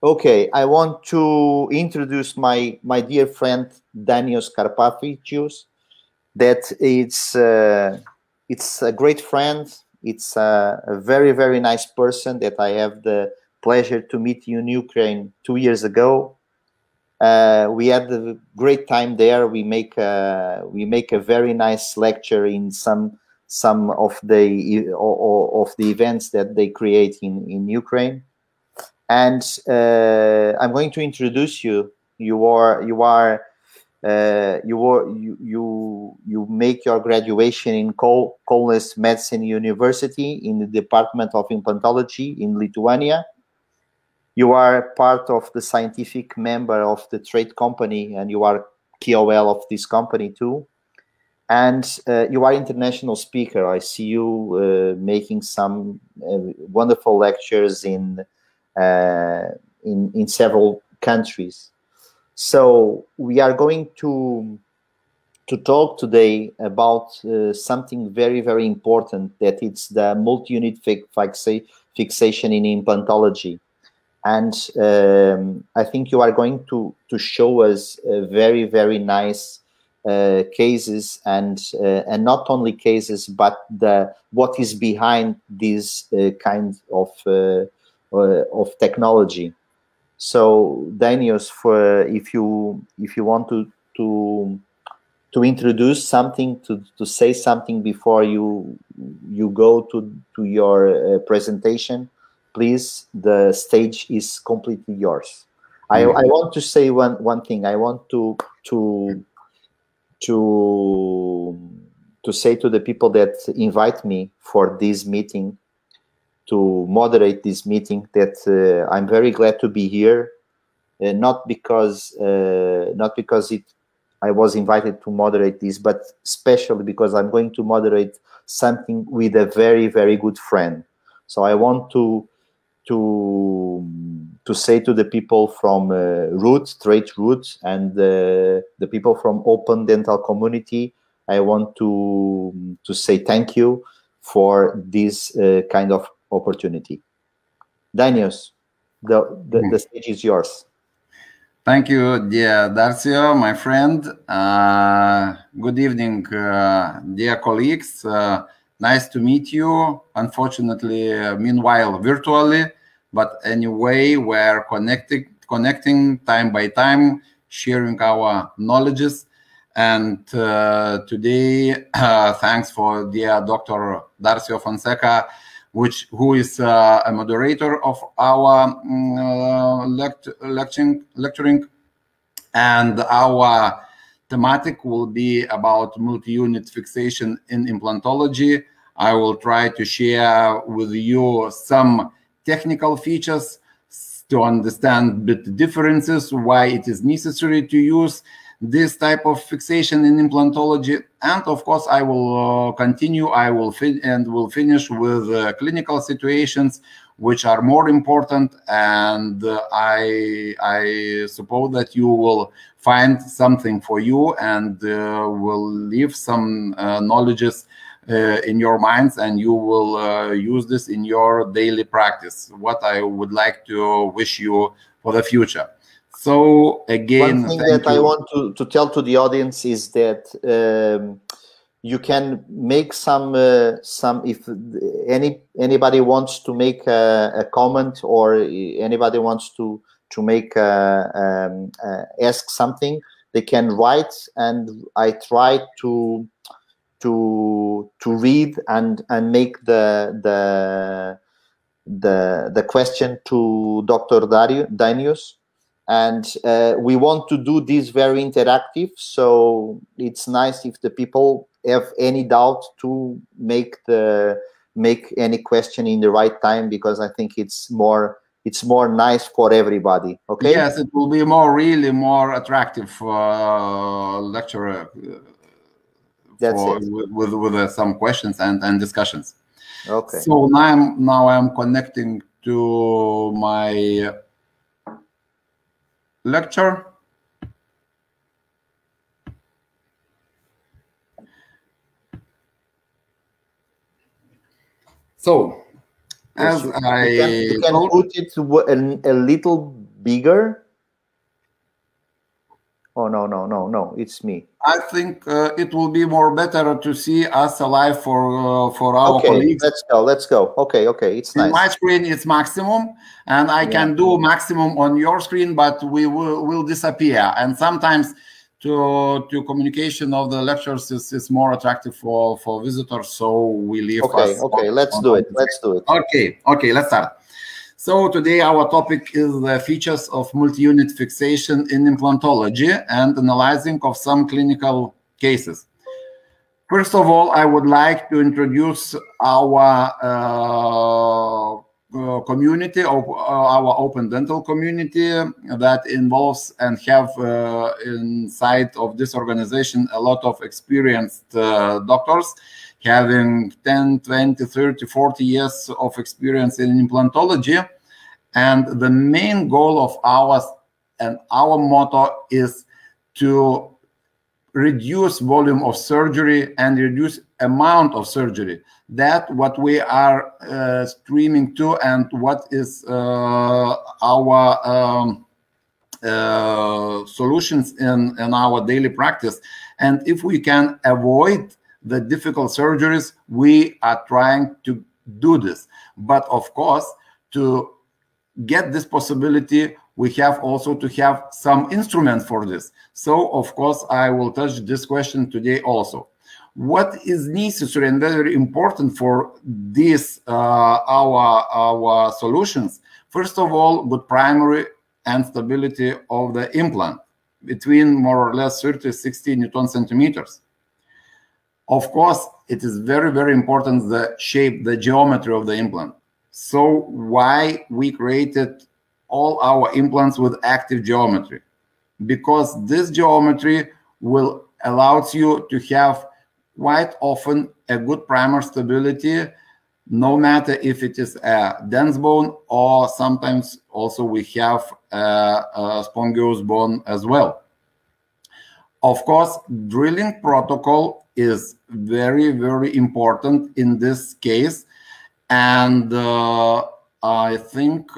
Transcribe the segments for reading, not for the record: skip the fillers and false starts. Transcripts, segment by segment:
Okay, I want to introduce my dear friend Dainius Karpavicius. That it's a great friend. It's a very nice person that I have the pleasure to meet in Ukraine 2 years ago. We had a great time there. We make a very nice lecture in some of the events that they create in Ukraine. And I'm going to introduce you. You make your graduation in Kaunas Medicine University in the Department of Implantology in Lithuania. You are part of the scientific member of the TRATE company, and you are KOL of this company too. And you are international speaker. I see you making some wonderful lectures in several countries. So we are going to talk today about something very important, that it's the multi-unit fixation in implantology. And I think you are going to show us very nice cases, and not only cases, but what is behind this kind of technology. So Dainius, if you want to introduce something, to say something before you go to your presentation, please, the stage is completely yours. I want to say one thing. I want to say to the people that invite me for this meeting, to moderate this meeting, that I'm very glad to be here, not because I was invited to moderate this, but especially because I'm going to moderate something with a very good friend. So I want to say to the people from Roott, Roott, and the people from Open Dental Community, I want to say thank you for this kind of opportunity. Dainius, the stage is yours. Thank you, dear Darcio, my friend. Good evening, dear colleagues. Nice to meet you. Unfortunately, meanwhile, virtually, but anyway, we're connecting time by time, sharing our knowledges. And today, thanks for dear Dr. Darcio Fonseca, who is a moderator of our lecturing, and our thematic will be about multi-unit fixation in implantology. I will try to share with you some technical features to understand the differences, why it is necessary to use this type of fixation in implantology. And of course, I will continue. I will finish with clinical situations, which are more important. And I suppose that you will find something for you, and will leave some knowledges in your minds, and you will use this in your daily practice. What I would like to wish you for the future. So again, one thing that I want to tell to the audience is that you can make some if anybody wants to make a comment, or anybody wants to make ask something, they can write, and I try to read and make the question to Dr. Dainius. And we want to do this very interactive, so it's nice if the people have any doubt to make any question in the right time, because I think it's more nice for everybody. Okay. Yes, it will be really more attractive lecture. With some questions and discussions. Okay. So now I'm connecting to my lecture. So, as you can put it a little bigger? Oh, no, it's me. I think it will be more better to see us alive for our colleagues. Let's go. Okay, it's nice. In my screen, it's maximum, and I can do maximum on your screen, but we will disappear. And sometimes to communication of the lectures is more attractive for visitors, so we leave. Okay, let's do it. Okay, let's start. So today our topic is the features of multi-unit fixation in implantology and analyzing of some clinical cases. First of all, I would like to introduce our community, our open dental community that involves and have inside of this organization a lot of experienced doctors having 10, 20, 30, 40 years of experience in implantology. And the main goal of ours and our motto is to reduce volume of surgery and reduce amount of surgery. That's what we are streaming to, and what is our solutions in our daily practice. And if we can avoid the difficult surgeries, we are trying to do this. But of course, to get this possibility, we have also to have some instrument for this. So of course, I will touch this question today also. What is necessary and very important for this our solutions? First of all, good primary and stability of the implant between more or less 30-60 Newton centimeters. Of course, it is very, very important the shape, the geometry of the implant. So why we created all our implants with active geometry? Because this geometry will allow you to have quite often a good primer stability, no matter if it is a dense bone or sometimes also we have a spongious bone as well. Of course, drilling protocol is very, very important in this case. And I think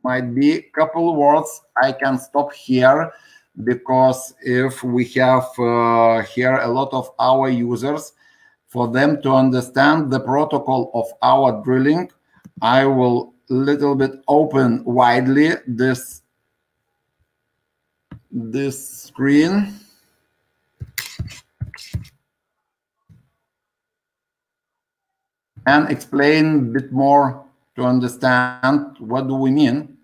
might be a couple words. I can stop here because if we have here a lot of our users, for them to understand the protocol of our drilling, I will little bit open widely this screen. And explain a bit more to understand what do we mean.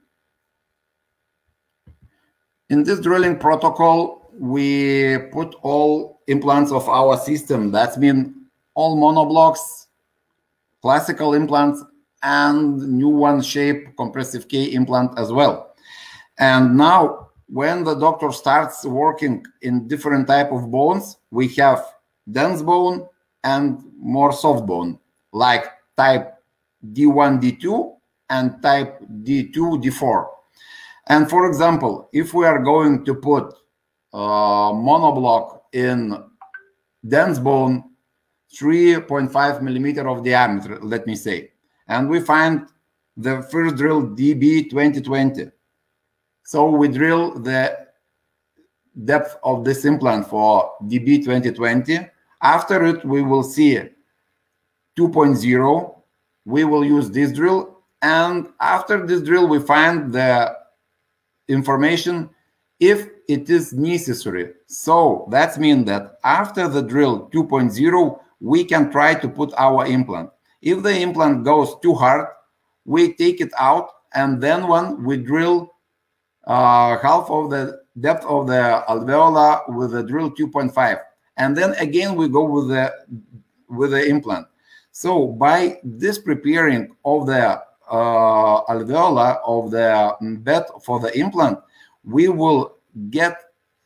In this drilling protocol, we put all implants of our system. That means all monoblocks, classical implants, and new one shape compressive K implant as well. And now when the doctor starts working in different type of bones, we have dense bone and more soft bone, like type D1, D2, and type D2, D4. And for example, if we are going to put monoblock in dense bone, 3.5 millimeter of diameter, let me say, and we find the first drill DB 2020. So we drill the depth of this implant for DB 2020. After it, we will see 2.0. We will use this drill, and after this drill, we find the information if it is necessary. So that means that after the drill 2.0, we can try to put our implant. If the implant goes too hard, we take it out, and then when we drill half of the depth of the alveolar with the drill 2.5, and then again we go with the implant. So by this preparing of the alveolar of the bed for the implant, we will get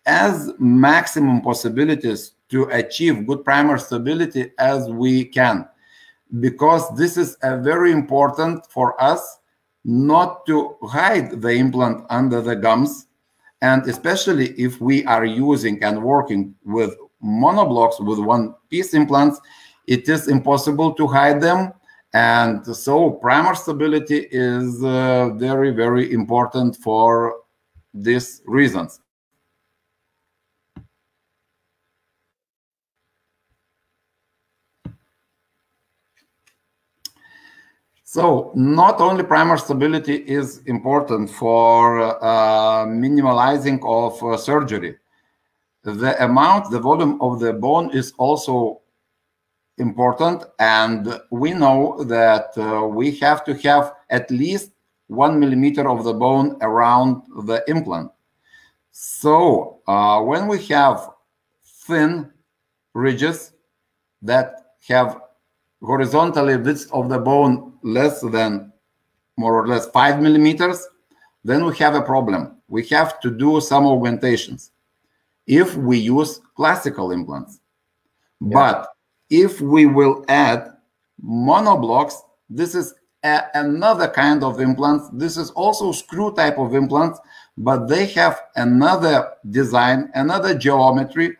as maximum possibilities to achieve good primer stability as we can, because this is a very important for us not to hide the implant under the gums, and especially if we are using and working with monoblocks with one piece implants, it is impossible to hide them, And so primer stability is very, very important for these reasons. So not only primer stability is important for minimalizing of surgery, the amount, the volume of the bone is also important, and we know that we have to have at least 1 millimeter of the bone around the implant. So when we have thin ridges that have horizontally width of the bone less than more or less 5 millimeters, then we have a problem. We have to do some augmentations if we use classical implants. Yeah. But if we will add monoblocks, this is another kind of implants. This is also screw type of implants, but they have another design, another geometry,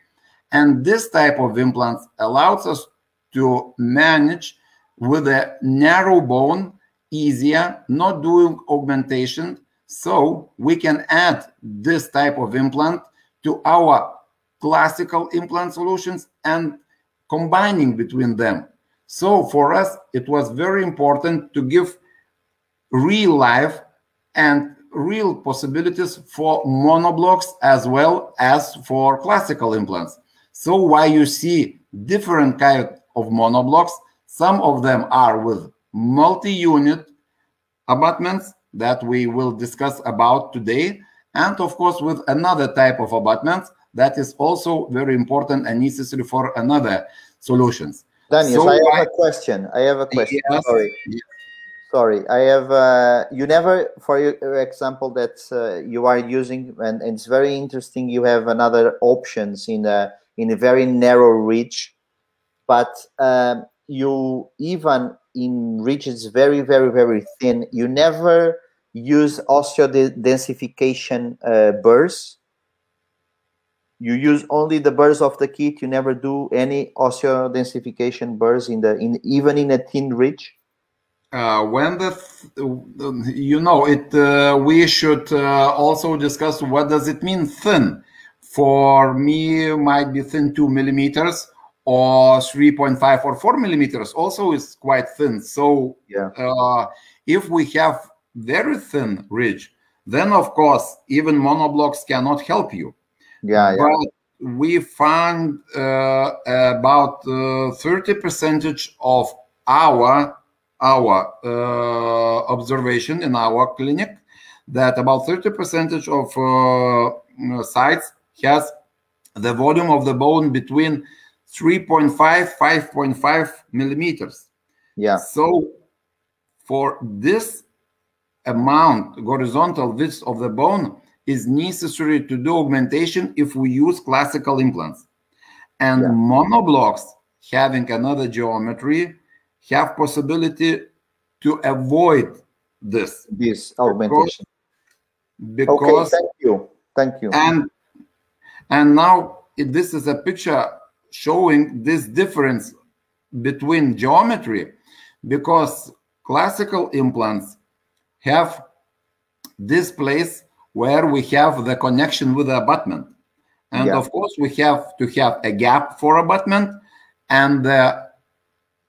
and this type of implants allows us to manage with a narrow bone easier, not doing augmentation. So we can add this type of implant to our classical implant solutions and combining between them. So for us, it was very important to give real life and real possibilities for monoblocks as well as for classical implants. So why you see different kind of monoblocks, some of them are with multi-unit abutments that we will discuss about today, and of course with another type of abutments that is also very important and necessary for another solutions. Dainius, so I have a question. Yes. Sorry. Yes. Sorry, I have, you never, for your example that you are using, and it's very interesting, you have another options in a very narrow reach, but you, even in ridges very, very, very thin, you never use osteodensification burrs. You use only the burrs of the kit. You never do any osteodensification burrs even in a thin ridge. When we should also discuss what does it mean thin. For me, it might be thin 2 millimeters or 3.5 or 4 millimeters. Also, is quite thin. So, yeah. If we have very thin ridge, then of course even monoblocks cannot help you. Yeah, but we found about 30% of our observation in our clinic, that about 30% of sites has the volume of the bone between 3.5 5.5 millimeters. Yeah. So for this amount, horizontal width of the bone is necessary to do augmentation if we use classical implants. And monoblocks, having another geometry, have possibility to avoid this augmentation. Because okay, thank you. And now this is a picture showing this difference between geometry, because classical implants have this place where we have the connection with the abutment. And of course, we have to have a gap for abutment, and the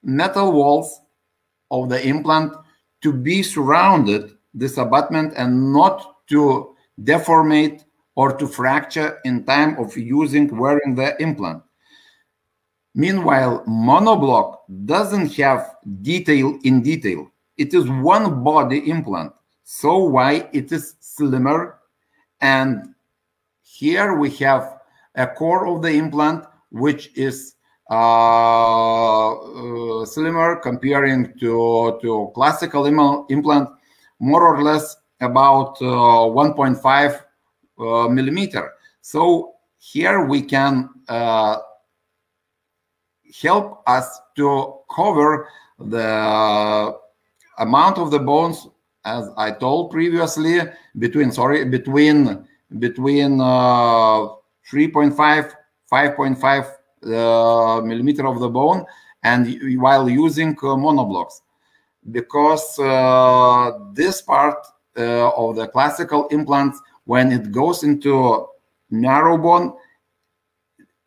metal walls of the implant to be surrounded this abutment and not to deformate or to fracture in time of wearing the implant. Meanwhile, monoblock doesn't have detail in detail. It is one body implant. So why it is slimmer, and here we have a core of the implant which is slimmer comparing to classical implant, more or less about 1.5 millimeter. So here we can help us to cover the amount of the bones, as I told previously, between 3.5 5.5 millimeter of the bone, and while using monoblocks. because this part of the classical implants, when it goes into narrow bone,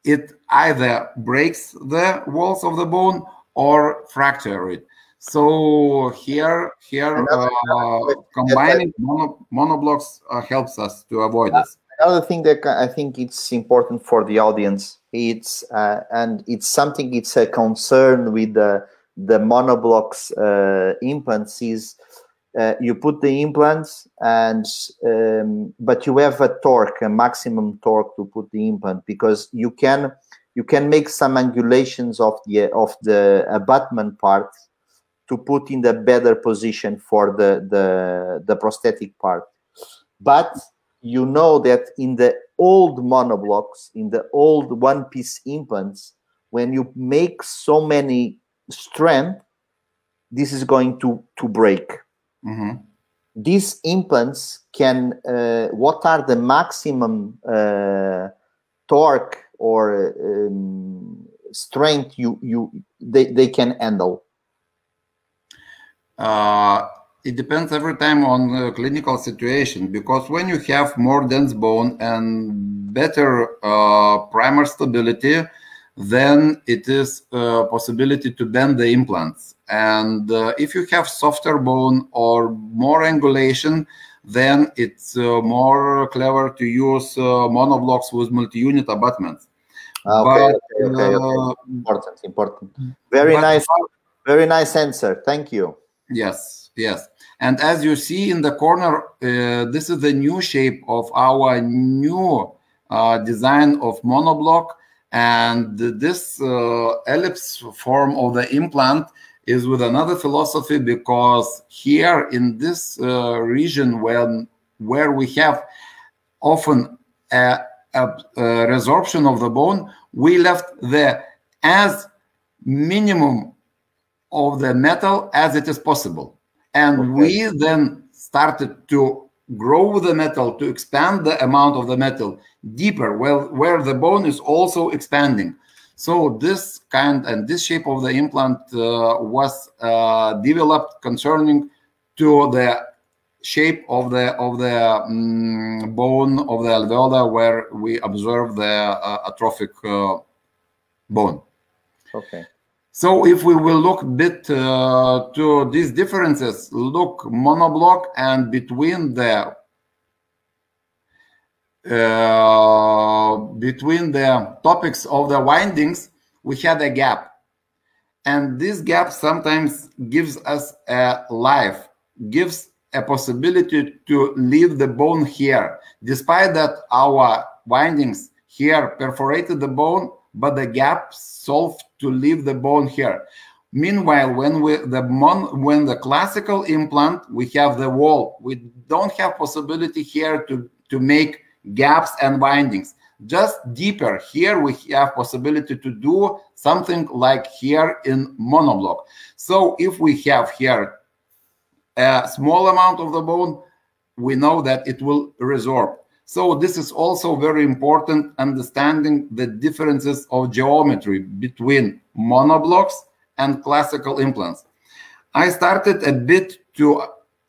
it either breaks the walls of the bone or fracture it. So here combining monoblocks helps us to avoid this. Another thing that I think it's important for the audience, it's and it's something, it's a concern with the monoblocks implants is you put the implants and but you have a torque, a maximum torque to put the implant, because you can make some angulations of the abutment part to put in the better position for the prosthetic part. But you know that in the old monoblocks, in the old one-piece implants, when you make so many strength, this is going to break. Mm-hmm. These implants can, what are the maximum torque or strength they can handle? It depends every time on the clinical situation, because when you have more dense bone and better primer stability, then it is a possibility to bend the implants. And if you have softer bone or more angulation, then it's more clever to use monoblocks with multi-unit abutments. Okay. Important. Very nice answer. Thank you. Yes. And as you see in the corner, this is the new shape of our new design of monoblock. And this ellipse form of the implant is with another philosophy, because here in this region where we have often a resorption of the bone, we left the as minimum of the metal as it is possible. And we then started to grow the metal, to expand the amount of the metal deeper, where the bone is also expanding. So this kind and this shape of the implant was developed concerning to the shape of the bone of the alveolar, where we observe the atrophic bone. Okay. So if we will look a bit to these differences, look monoblock, and between the topics of the windings, we had a gap. And this gap sometimes gives us a life, gives a possibility to leave the bone here. Despite that our windings here perforated the bone, but the gap solved to leave the bone here. Meanwhile, when the classical implant, we have the wall. We don't have possibility here to make gaps and windings. Just deeper here, we have possibility to do something like here in monoblock. So if we have here a small amount of the bone, we know that it will resorb. So this is also very important, understanding the differences of geometry between monoblocks and classical implants. I started a bit to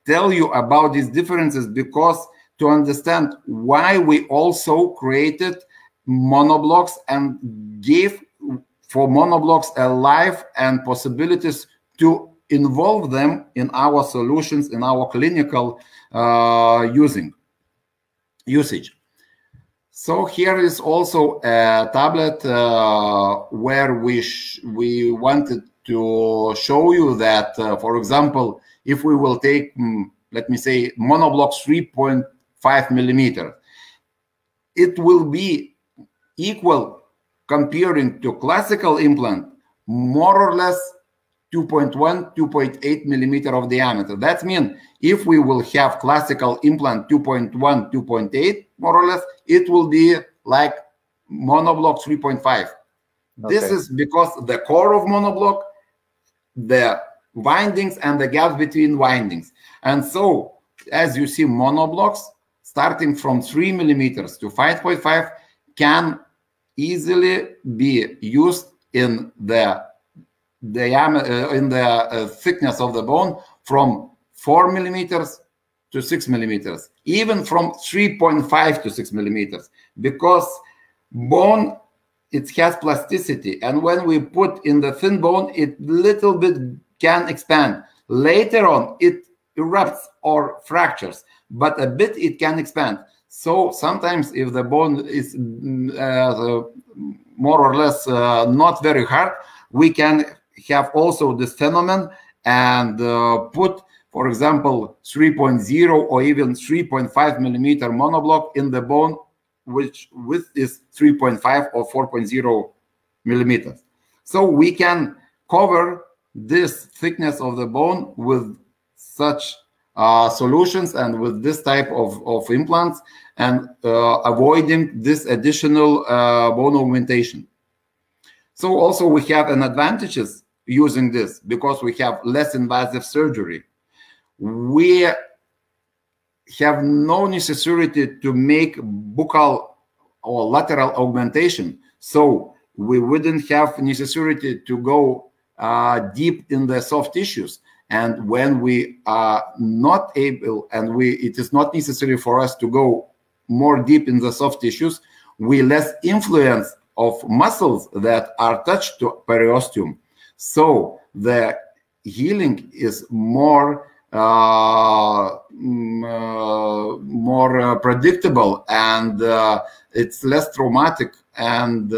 tell you about these differences because to understand why we also created monoblocks and gave for monoblocks a life and possibilities to involve them in our solutions, in our clinical usage. So here is also a tablet where we wanted to show you that, for example, if we will take, let me say, monoblocks 3.5 millimeter, it will be equal comparing to classical implant, more or less 2.1, 2.8 millimeter of diameter. That means if we will have classical implant 2.1, 2.8, more or less, it will be like monoblock 3.5. Okay. This is because the core of monoblock, the windings and the gaps between windings. And so, as you see, monoblocks starting from 3 millimeters to 5.5 can easily be used in the diameter, in the thickness of the bone from 4 millimeters to 6 millimeters, even from 3.5 to 6 millimeters, because bone, it has plasticity, and when we put in the thin bone, it little bit can expand. Later on, it erupts or fractures, but a bit it can expand. So sometimes if the bone is more or less not very hard, we can have also this phenomenon and put, for example, 3.0 or even 3.5 millimeter monoblock in the bone, which width is 3.5 or 4.0 millimeters. So we can cover this thickness of the bone with such solutions and with this type of implants, and avoiding this additional bone augmentation. So also we have an advantages using this, because we have less invasive surgery. We have no necessity to make buccal or lateral augmentation, so we wouldn't have necessity to go deep in the soft tissues. And when we are not able, and it is not necessary for us to go more deep in the soft tissues, we less influence of muscles that are touched to periosteum. So the healing is more predictable, and it's less traumatic, and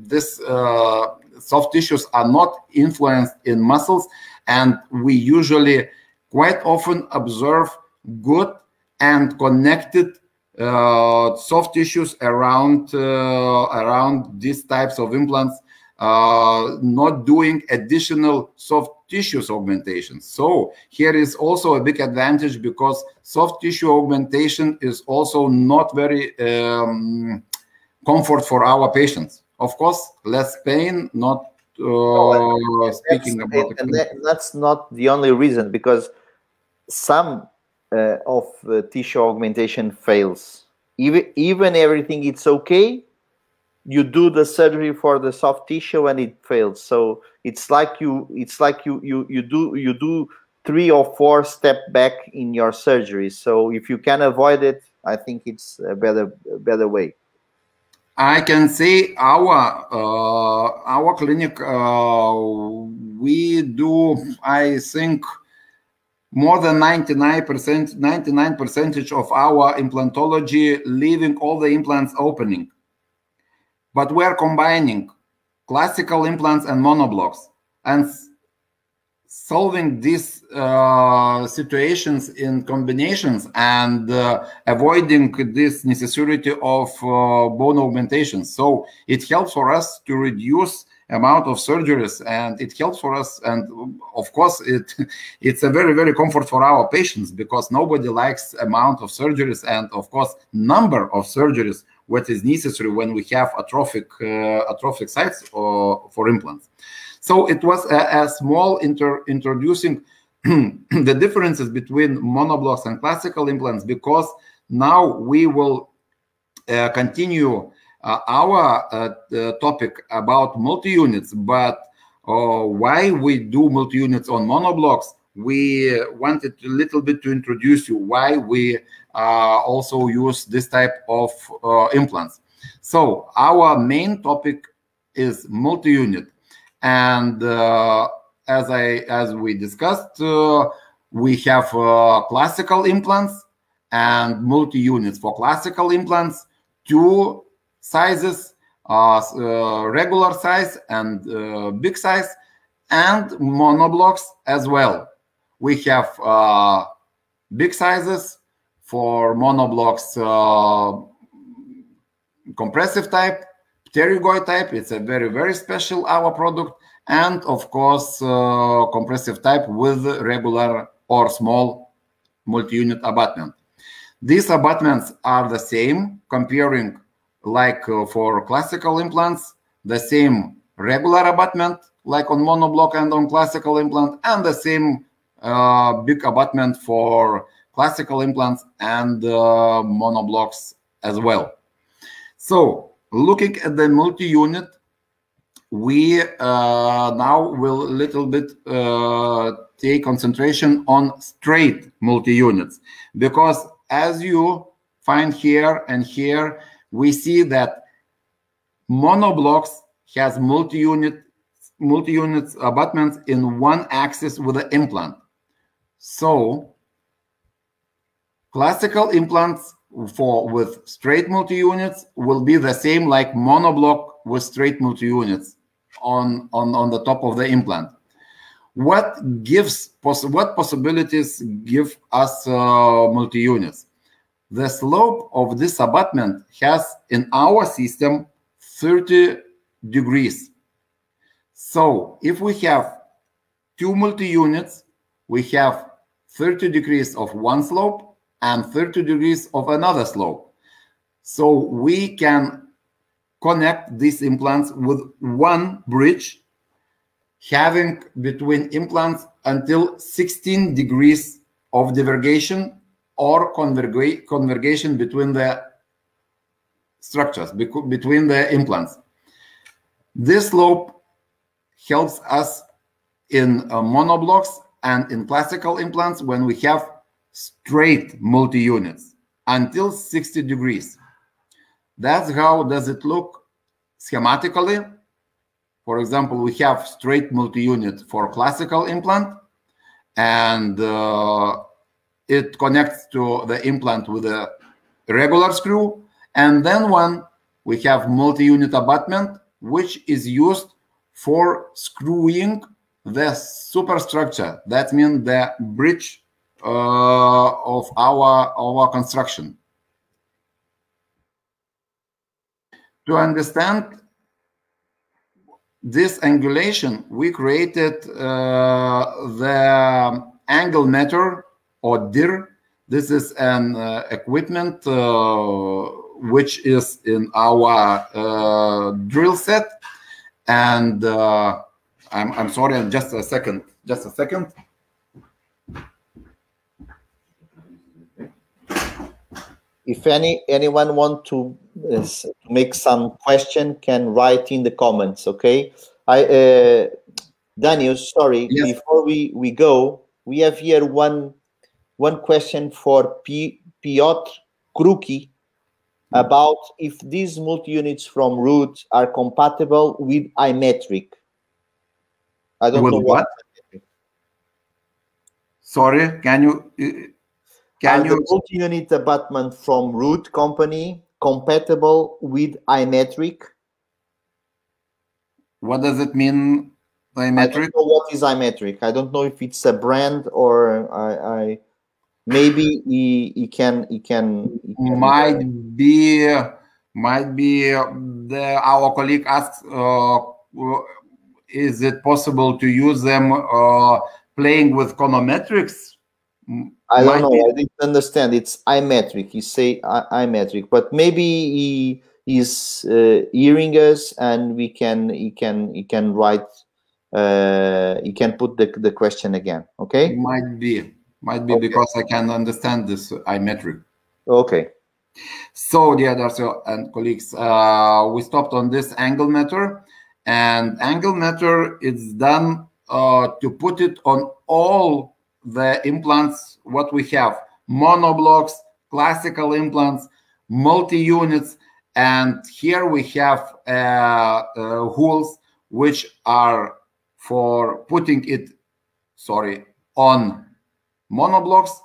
this soft tissues are not influenced in muscles, and we usually quite often observe good and connected soft tissues around these types of implants, not doing additional soft tissues augmentation. So here is also a big advantage, because soft tissue augmentation is also not very comfort for our patients. Of course, less pain, not speaking about it. And that's not the only reason, because some of tissue augmentation fails. Even everything it's okay, you do the surgery for the soft tissue and it fails. So it's like you do 3 or 4 steps back in your surgery. So if you can avoid it, I think it's a better way. I can say our clinic, we do, I think, more than 99% of our implantology, leaving all the implants opening. But we are combining classical implants and monoblocks, and solving these situations in combinations, and avoiding this necessity of bone augmentation. So it helps for us to reduce amount of surgeries, and it helps for us, and of course it's a very comfort for our patients, because nobody likes amount of surgeries, and of course number of surgeries what is necessary when we have atrophic sites for implants. So it was a small introducing the differences between monoblocks and classical implants, because now we will continue our topic about multi-units. But why we do multi-units on monoblocks, we wanted a little bit to introduce you why we also use this type of implants. So our main topic is multi-unit. And as we discussed, we have classical implants and multi-units. For classical implants, 2 sizes, regular size and big size, and monoblocks as well. We have big sizes for monoblocks, compressive type, pterygoid type. It's a very special our product, and of course compressive type with regular or small multi-unit abutment. These abutments are the same, comparing like for classical implants, the same regular abutment like on monoblock and on classical implant, and the same big abutment for classical implants and monoblocks as well. So looking at the multi-unit, we now will a little bit take concentration on straight multi-units, because as you find here and here, we see that Monoblocks has multi-units abutments in one axis with the implant. So classical implants with straight multi-units will be the same like monoblock with straight multi-units on the top of the implant. What possibilities give us multi-units? The slope of this abutment has in our system 30 degrees. So if we have two multi-units, we have 30 degrees of one slope and 30 degrees of another slope. So we can connect these implants with one bridge, having between implants until 16 degrees of divergation or convergation between the structures, between the implants. This slope helps us in monoblocks and in classical implants when we have straight multi-units until 60 degrees. That's how does it look schematically. For example, we have straight multi-unit for classical implant, and it connects to the implant with a regular screw. And then we have multi-unit abutment, which is used for screwing the superstructure. That means the bridge of our construction. To understand this angulation, we created the angle meter, or DIR. This is an equipment which is in our drill set. And I'm sorry, just a second. If anyone want to make some question, can write in the comments, okay? Dainius, sorry, yes. Before we go, we have here one question for Piotr Kruki about if these multi-units from Roott are compatible with iMetric. I don't know what. Sorry, can you? The multi-unit abutment from Roott company compatible with iMetric? What does it mean, iMetric? I don't know what is iMetric. I don't know if it's a brand or maybe he can might be our colleague asks, is it possible to use them playing with econometrics? I don't know. I didn't understand. It's iMetric. He say iMetric, but maybe he is hearing us, and he can write. He can put the question again. Okay. Might be okay. Because I can understand this iMetric. Okay. So, dear Darcio and colleagues, we stopped on this angle meter, and angle meter is done to put it on all the implants what we have: monoblocks, classical implants, multi-units, and here we have holes which are for putting it, on monoblocks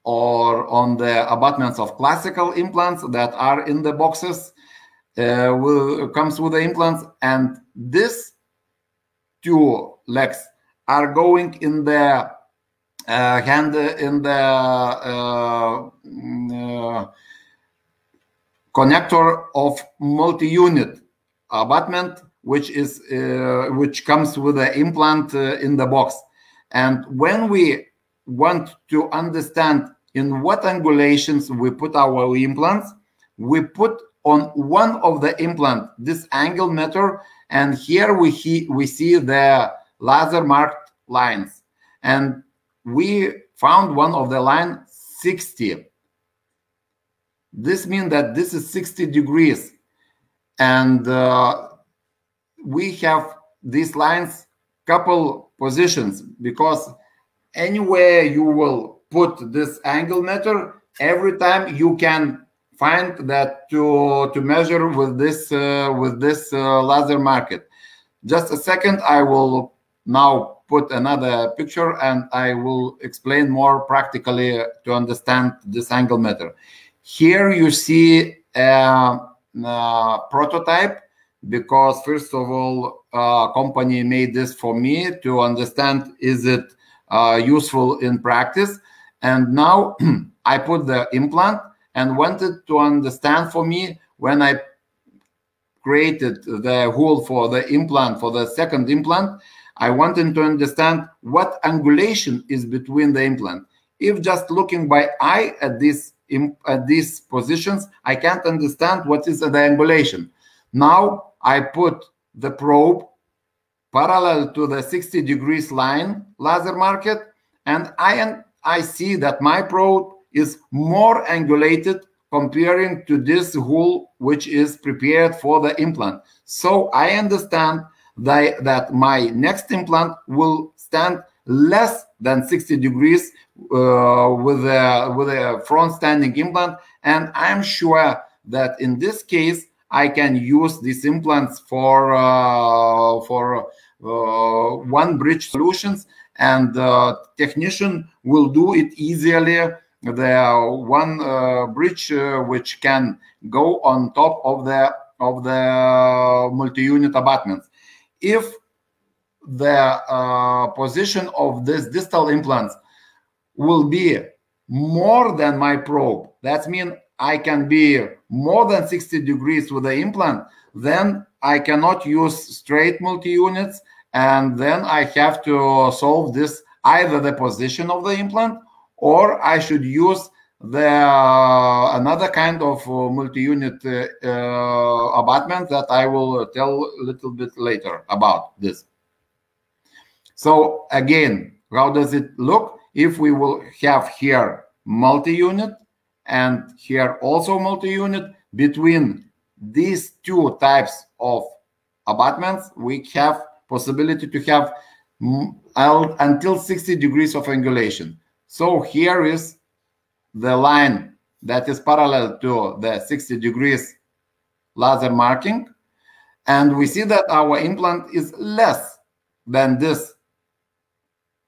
or on the abutments of classical implants that are in the boxes, comes with the implants, and these two legs are going in the connector of multi-unit abutment, which comes with the implant in the box. And when we want to understand in what angulations we put our implants, we put on one of the implant this angle meter, and here we see the laser marked lines, and we found one of the line 60. This means that this is 60 degrees, and we have these lines couple positions, because anywhere you will put this angle meter, every time you can find that to measure with this laser market. Just a second, I will now put another picture and I will explain more practically to understand this angle meter. Here you see a prototype, because first of all, company made this for me to understand is it useful in practice. And now I put the implant and wanted to understand for me, when I created the hole for the implant, for the second implant, I wanted to understand what angulation is between the implant. If just looking by eye at these positions, I can't understand what is the angulation. Now I put the probe parallel to the 60 degrees line laser market, and I see that my probe is more angulated comparing to this hole which is prepared for the implant. So I understand that my next implant will stand less than 60 degrees with a front standing implant, and I'm sure that in this case I can use these implants for one bridge solutions, and the technician will do it easily. The one bridge which can go on top of the multi-unit abutments. If the position of this distal implants will be more than my probe, that means I can be more than 60 degrees with the implant, then I cannot use straight multi-units, and then I have to solve this, either the position of the implant, or I should use another kind of multi-unit abutment that I will tell a little bit later about this. So again, how does it look? If we will have here multi-unit and here also multi-unit, between these two types of abutments, we have possibility to have until 60 degrees of angulation. So here is the line that is parallel to the 60 degrees laser marking, and we see that our implant is less than this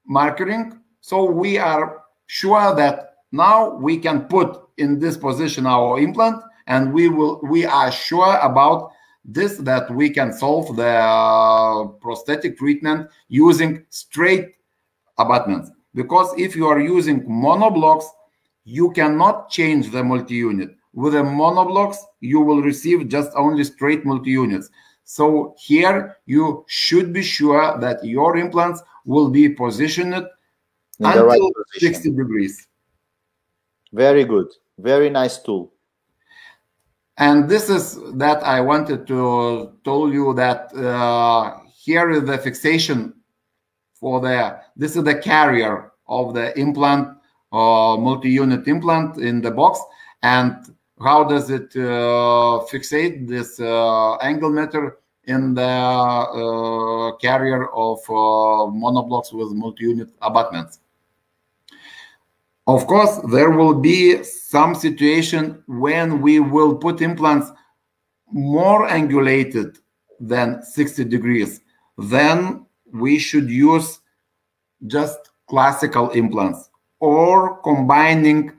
marking. So we are sure that now we can put in this position our implant, and we are sure about this, that we can solve the prosthetic treatment using straight abutments. Because if you are using monoblocks, you cannot change the multi-unit. With the monoblocks, you will receive just only straight multi-units. So here you should be sure that your implants will be positioned until right 60 degrees. Very good. Very nice tool. And this is that I wanted to tell you that here is the fixation for this is the carrier of the implant, multi-unit implant in the box. And how does it fixate this angle meter in the carrier of monoblocks with multi-unit abutments? Of course, there will be some situation when we will put implants more angulated than 60 degrees. Then we should use just classical implants, or combining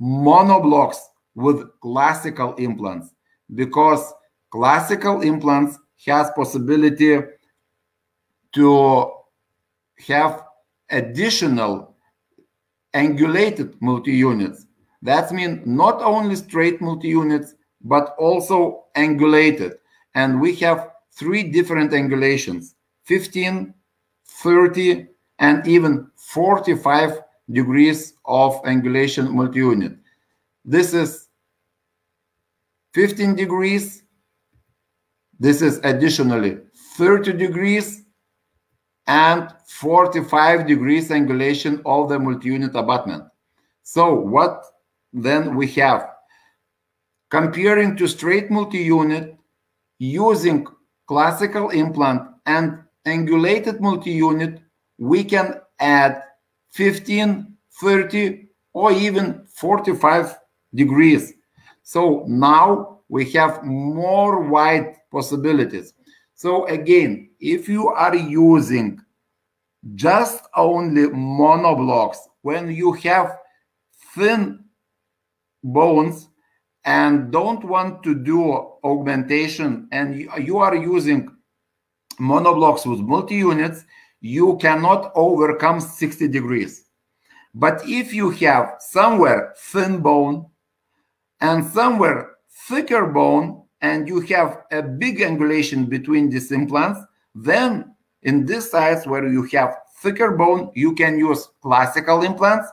monoblocks with classical implants, because classical implants has possibility to have additional angulated multi-units. That means not only straight multi-units, but also angulated. And we have 3 different angulations: 15, 30, and even 45 degrees of angulation multi-unit. This is 15 degrees. This is additionally 30 degrees and 45 degrees angulation of the multi-unit abutment. So what then we have? Comparing to straight multi-unit, using classical implant, and angulated multi-unit, we can add 15, 30, or even 45 degrees. So now we have more wide possibilities. So again, if you are using just only monoblocks, when you have thin bones and don't want to do augmentation, and you are using monoblocks with multi-units, you cannot overcome 60 degrees. But if you have somewhere thin bone and somewhere thicker bone, and you have a big angulation between these implants, then in this size where you have thicker bone, you can use classical implants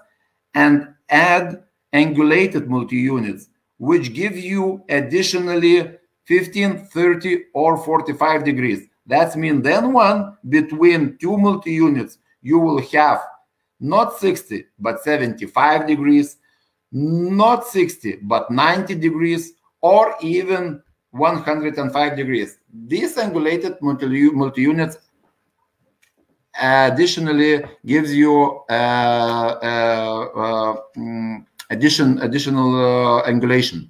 and add angulated multi-units, which give you additionally 15, 30, or 45 degrees. That means then between two multi-units, you will have not 60, but 75 degrees, not 60, but 90 degrees, or even 105 degrees. These angulated multi-units additionally gives you additional angulation.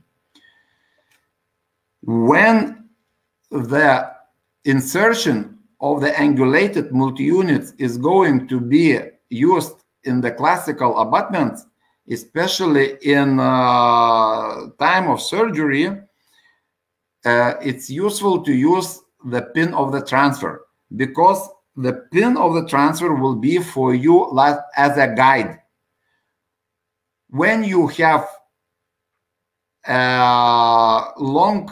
When the insertion of the angulated multi-units is going to be used in the classical abutments, especially in time of surgery, it's useful to use the pin of the transfer, because the pin of the transfer will be for you as a guide. When you have a long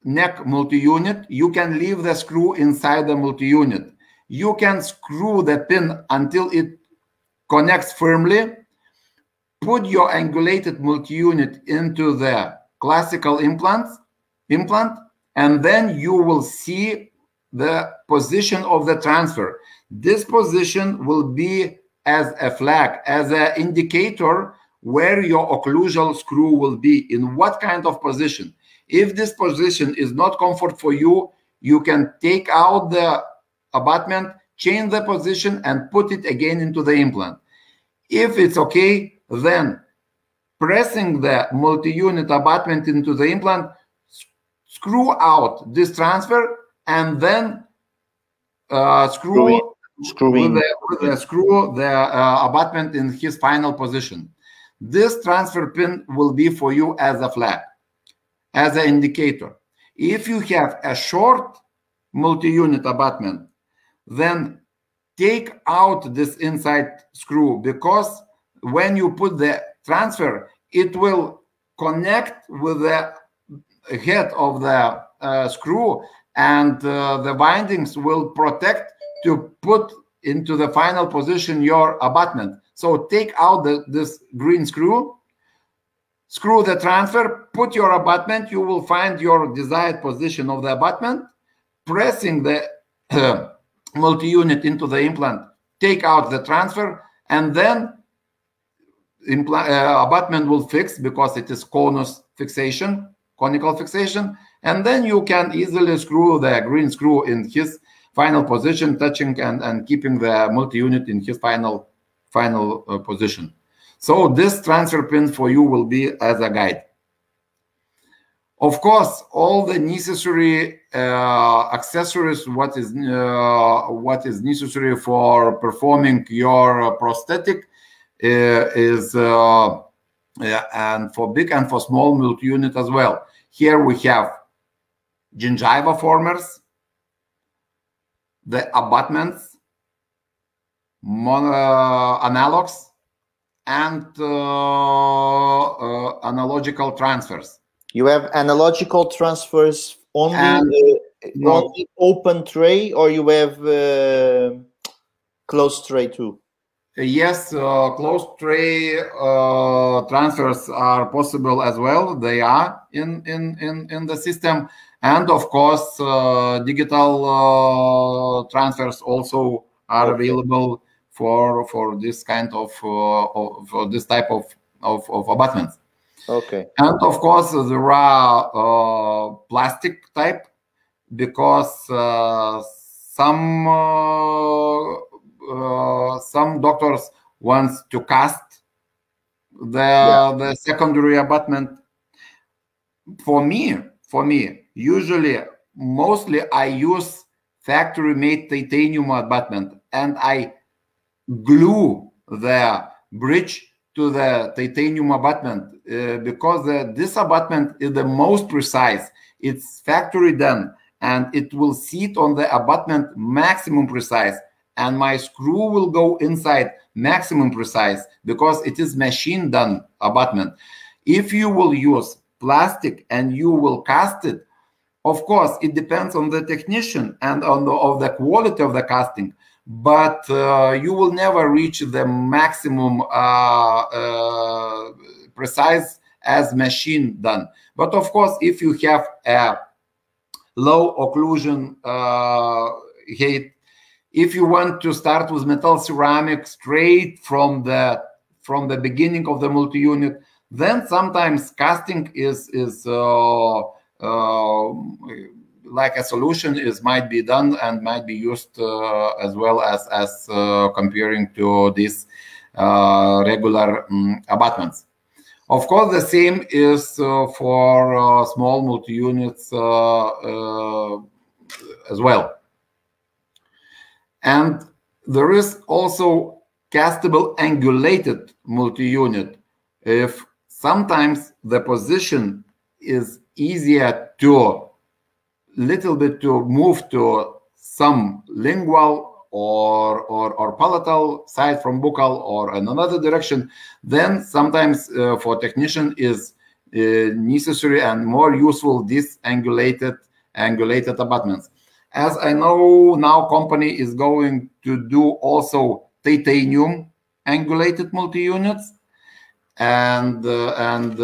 neck multi-unit, you can leave the screw inside the multi-unit. You can screw the pin until it connects firmly, put your angulated multi-unit into the classical implant, and then you will see the position of the transfer. This position will be as a flag, as an indicator where your occlusal screw will be, in what kind of position. If this position is not comfort for you, you can take out the abutment, change the position, and put it again into the implant. If it's okay, then pressing the multi-unit abutment into the implant, screw out this transfer, and then screw the abutment in his final position. This transfer pin will be for you as a flag, as an indicator. If you have a short multi-unit abutment, then take out this inside screw, because when you put the transfer, it will connect with the head of the screw, and the windings will protect to put into the final position your abutment. So take out this green screw, screw the transfer, put your abutment, you will find your desired position of the abutment, pressing the multi-unit into the implant, take out the transfer, and then abutment will fix, because it is conus fixation, conical fixation, and then you can easily screw the green screw in his final position, touching and keeping the multi-unit in his final position. So this transfer pin for you will be as a guide. Of course, all the necessary accessories, what is necessary for performing your prosthetic is and for big and for small multi-unit as well. Here we have gingiva formers, the abutments, analogs, and analogical transfers. You have analogical transfers only, only open tray, or you have closed tray too? Yes, closed tray transfers are possible as well. They are in the system, and of course, digital transfers also are available for this kind of for this type of abutments. Okay. And of course, there are plastic type. because some doctors wants to cast the secondary abutment. For me, usually, mostly I use factory-made titanium abutment, and I glue the bridge to the titanium abutment because this abutment is the most precise. It's factory done, and it will sit on the abutment maximum precise, and my screw will go inside maximum precise because it is machine done abutment. If you will use plastic and you will cast it, of course it depends on the technician and on the quality of the casting, but you will never reach the maximum precise as machine done. But of course, if you have a low occlusion height, if you want to start with metal ceramic straight from the beginning of the multi-unit, then sometimes casting is like a solution might be done and might be used as well as comparing to these regular abutments. Of course, the same is for small multi-units as well. And there is also castable angulated multi-unit. If sometimes the position is easier to little bit to move to some lingual or palatal side from buccal or in another direction, then sometimes for technician is necessary and more useful this angulated abutments. As I know now, company is going to do also titanium angulated multi-units, and then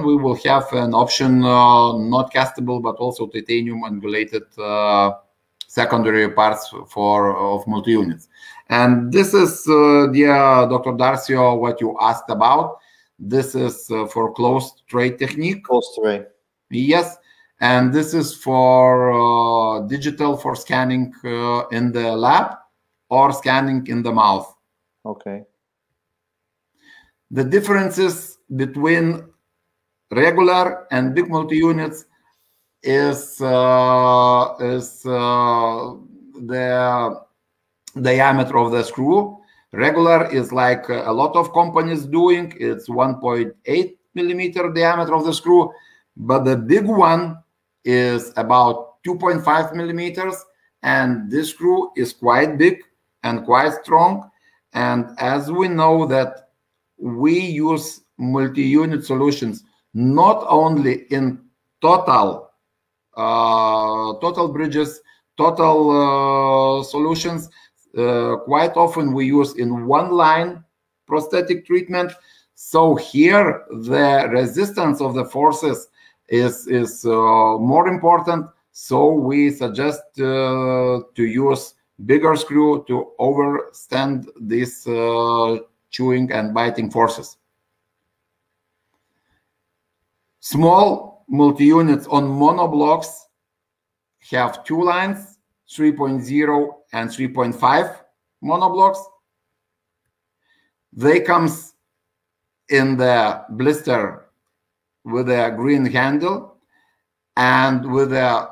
we will have an option not castable but also titanium angulated secondary parts of multi-units. And this is, dear Dr. Darcio, what you asked about. This is for closed tray technique. Closed tray. Yes. And this is for digital, for scanning in the lab or scanning in the mouth. Okay. The differences between regular and big multi-units is the diameter of the screw. Regular is like a lot of companies doing. It's 1.8 millimeter diameter of the screw, but the big one is about 2.5 millimeters, and this screw is quite big and quite strong. And as we know that we use multi-unit solutions not only in total bridges, total solutions, quite often we use in one line prosthetic treatment. So here the resistance of the forces is more important. So we suggest to use bigger screw to overstand this chewing and biting forces. Small multi-units on monoblocks have two lines, 3.0 and 3.5 monoblocks. They comes in the blister with a green handle and with a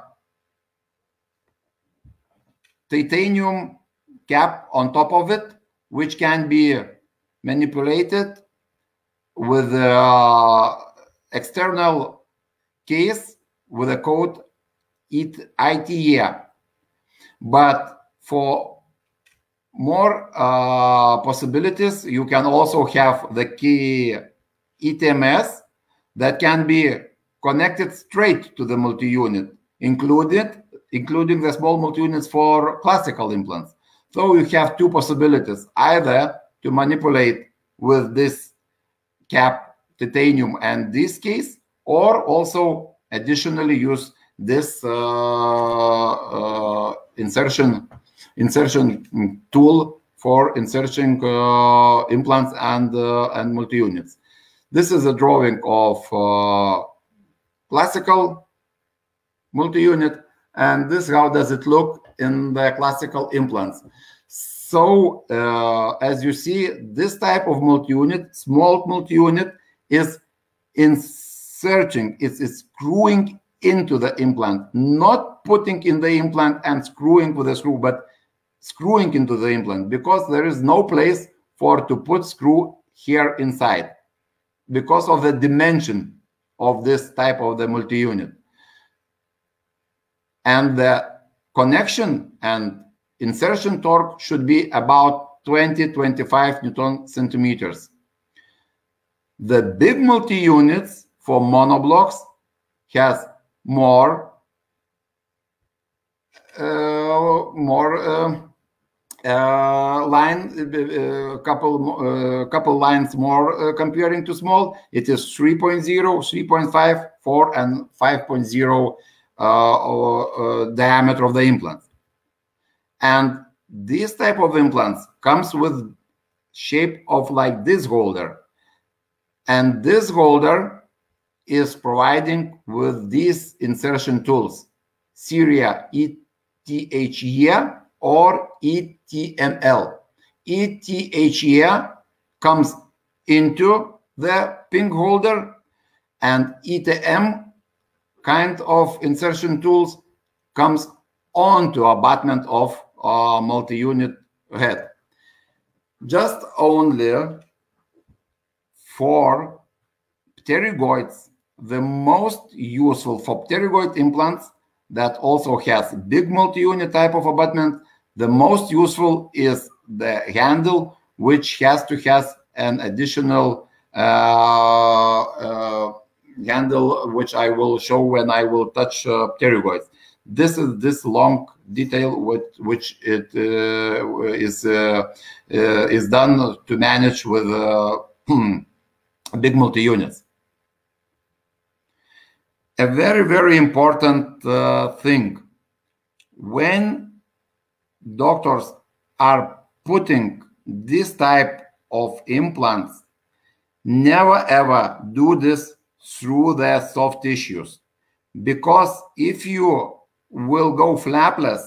titanium cap on top of it, which can be manipulated with an external case with a code ITE. But for more possibilities, you can also have the key ETMS that can be connected straight to the multi-unit, including the small multi-units for classical implants. So you have two possibilities, either to manipulate with this cap titanium and this case, or also additionally use this insertion tool for inserting implants and multi-units. This is a drawing of classical multi-unit, and this how does it look in the classical implants. So as you see, this type of multi-unit, small multi-unit, is inserting, it's screwing into the implant, not putting in the implant and screwing with a screw, but screwing into the implant, because there is no place to put screw here inside because of the dimension of this type of the multi-unit. And the connection and insertion torque should be about 20-25 Newton centimeters. The big multi-units for monoblocks has more couple lines more comparing to small. It is 3.0, 3.5, 4, and 5.0 diameter of the implant. And this type of implants comes with shape of like this holder, and this holder is providing with these insertion tools, Syria ETHE or ETML. ETHE comes into the pin holder, and ETM kind of insertion tools comes onto abutment of multi-unit head. Just only for pterygoids, the most useful for pterygoid implants that also has big multi-unit type of abutment, the most useful is the handle, which has to have an additional handle, which I will show when I will touch pterygoids. This is this long detail which it is done to manage with big multi-units. A very, very important thing, when doctors are putting this type of implants, never ever do this through the soft tissues, because if you will go flapless,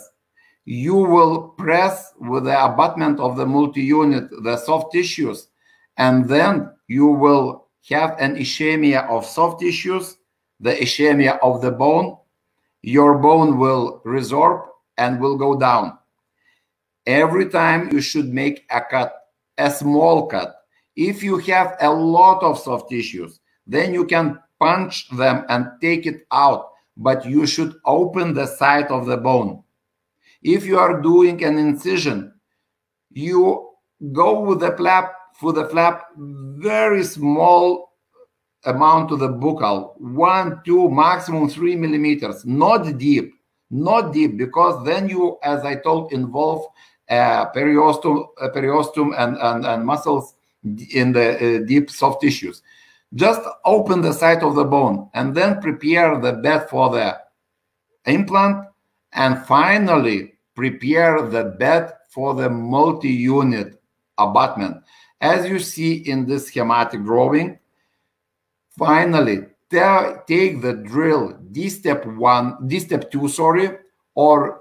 you will press with the abutment of the multi-unit the soft tissues, and then you will have an ischemia of soft tissues, the ischemia of the bone. Your bone will resorb and will go down. Every time you should make a cut, a small cut. If you have a lot of soft tissues, then you can punch them and take it out, but you should open the side of the bone. If you are doing an incision, you go with the flap, very small amount to the buccal, 1, 2, maximum 3 millimeters, not deep, because then you, as I told, involve periosteum and muscles in the deep soft tissues. Just open the side of the bone and then prepare the bed for the implant, and finally prepare the bed for the multi-unit abutment. As you see in this schematic drawing, finally take the drill D-step 2, or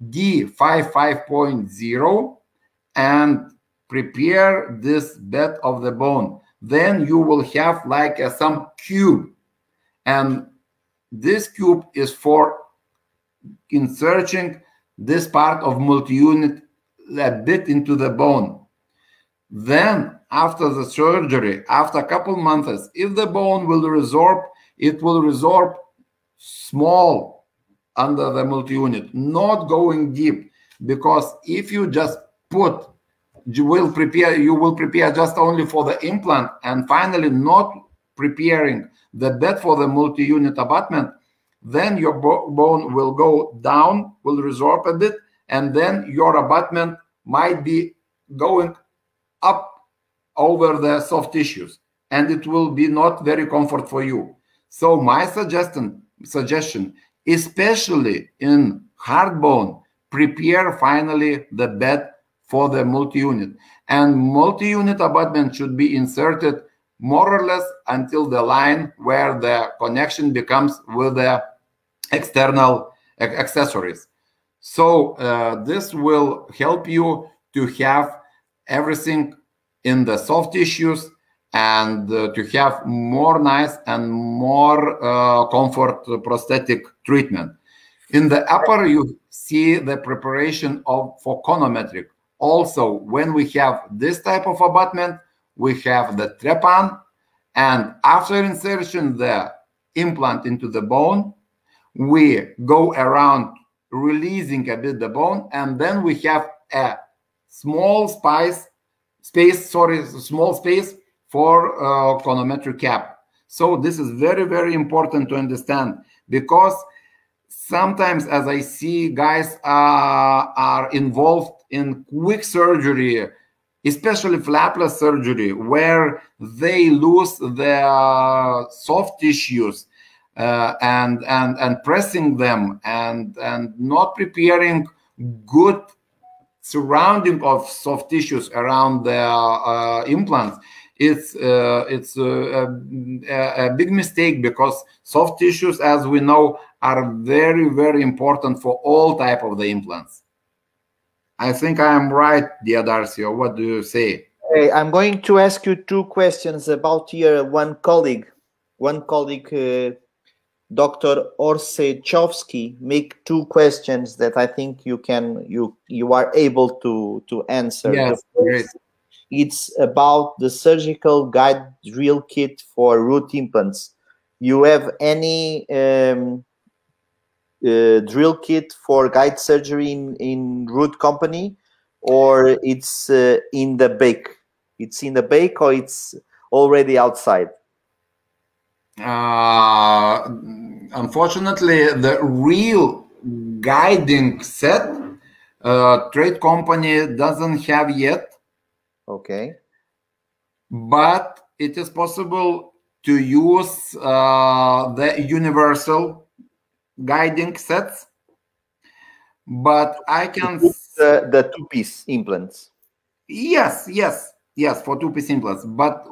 D55.0, and prepare this bed of the bone. Then you will have like some cube, and this cube is for inserting this part of multi-unit a bit into the bone. Then after the surgery, after a couple months, if the bone will resorb, it will resorb small under the multi-unit, not going deep, because if you just put, you will prepare just only for the implant, and finally not preparing the bed for the multi-unit abutment, then your bone will go down, will resorb a bit, and then your abutment might be going up over the soft tissues, and it will be not very comfort for you. So my suggestion, especially in hard bone, prepare finally the bed for the multi-unit, and multi-unit abutment should be inserted more or less until the line where the connection becomes with the external accessories. So this will help you to have everything in the soft tissues and to have more nice and more comfort prosthetic treatment. In the upper, you see the preparation for conometric. Also, when we have this type of abutment, we have the trepan, and after insertion the implant into the bone, we go around releasing a bit the bone, and then we have a small space for conometric cap. So this is very, very important to understand, because sometimes, as I see, guys are involved in quick surgery, especially flapless surgery, where they lose their soft tissues and pressing them and not preparing good surrounding of soft tissues around the implants. It's a big mistake, because soft tissues, as we know, are very, very important for all type of the implants. I think I am right, dear Darcio. What do you say? Hey, I'm going to ask you two questions about your one colleague, Dr. Orsechovsky, make two questions that I think you are able to answer. Yes, great. It's about the surgical guide drill kit for Roott implants. You have any drill kit for guide surgery in Roott company, or it's in the bake? It's in the bake, or it's already outside? Unfortunately, the real guiding set TRATE company doesn't have yet. Okay. But it is possible to use the universal guiding sets. But I can the two-piece implants. Yes, for two-piece implants. But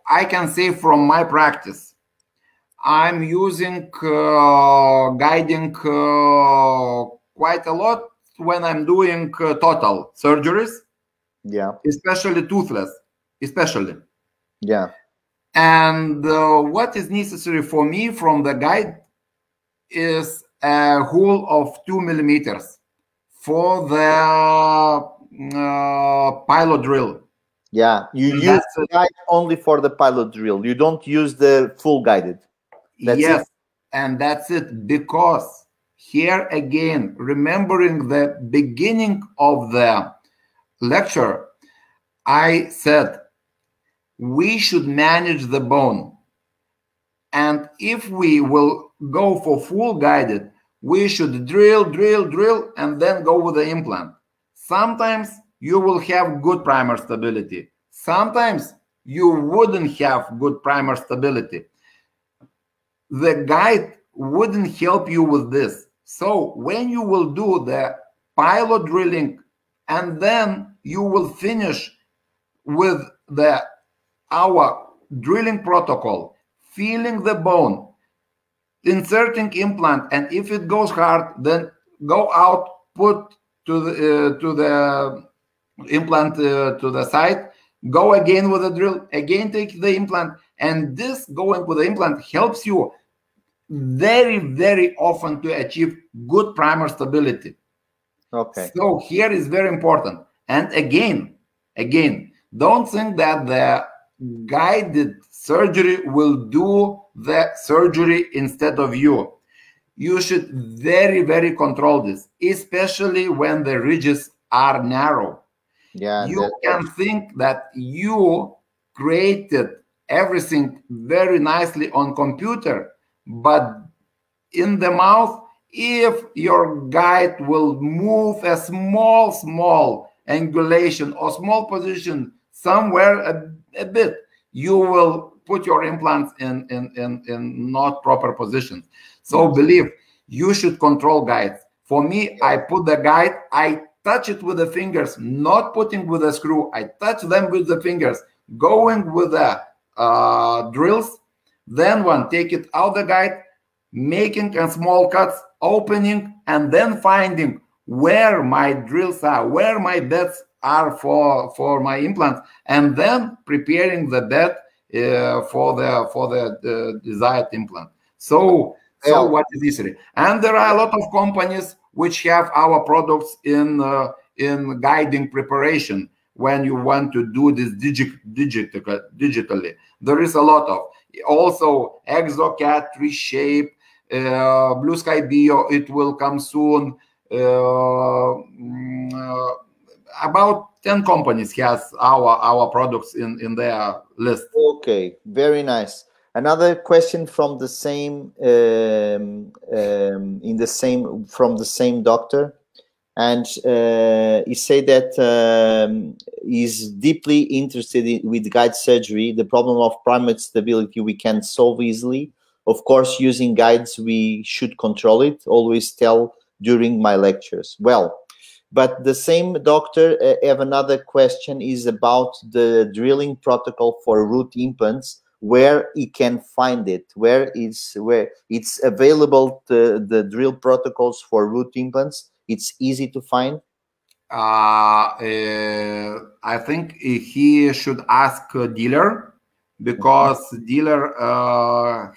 I can say from my practice, I'm using guiding quite a lot when I'm doing total surgeries. Yeah. Especially toothless, especially. Yeah. And what is necessary for me from the guide is a hole of 2 millimeters for the pilot drill. Yeah, you use the guide only for the pilot drill. You don't use the full guided. Yes, and that's it. Because here again, remembering the beginning of the lecture, I said we should manage the bone. And if we will go for full guided, we should drill, and then go with the implant. Sometimes you will have good primer stability. Sometimes you wouldn't have good primer stability. The guide wouldn't help you with this. So when you will do the pilot drilling, and then you will finish with our drilling protocol, feeling the bone, inserting implant, and if it goes hard, then go out, put to the implant to the side, go again with the drill, again take the implant, and this going with the implant helps you very, very often to achieve good primer stability. Okay. So here is very important. And again, don't think that the guided surgery will do the surgery instead of you. You should very, very control this, especially when the ridges are narrow. Yeah, you can think that you created everything very nicely on computer, but in the mouth, if your guide will move a small angulation or small position somewhere a bit, you will put your implants in not proper positions. So believe, you should control guides. For me, I put the guide, I touch it with the fingers, not putting with a screw. I touch them with the fingers, going with the drills. Then take it out the guide, making a small cuts, opening, and then finding where my drills are, where my beds are for my implants, and then preparing the bed for the desired implant. So what is easier? And there are a lot of companies which have our products in guiding preparation when you want to do this digitally. There is a lot of also ExoCAD, Reshape, Blue Sky Bio. It will come soon. About 10 companies has our products in their list. Okay, very nice. Another question from the same from the same doctor, and he said that he's deeply interested with guide surgery. The problem of primate stability we can solve easily. Of course, using guides we should control it. Always tell during my lectures. Well, but the same doctor have another question is about the drilling protocol for Roott implants, where he can find it, where it's available. The drill protocols for Roott implants, it's easy to find. I think he should ask a dealer, because dealer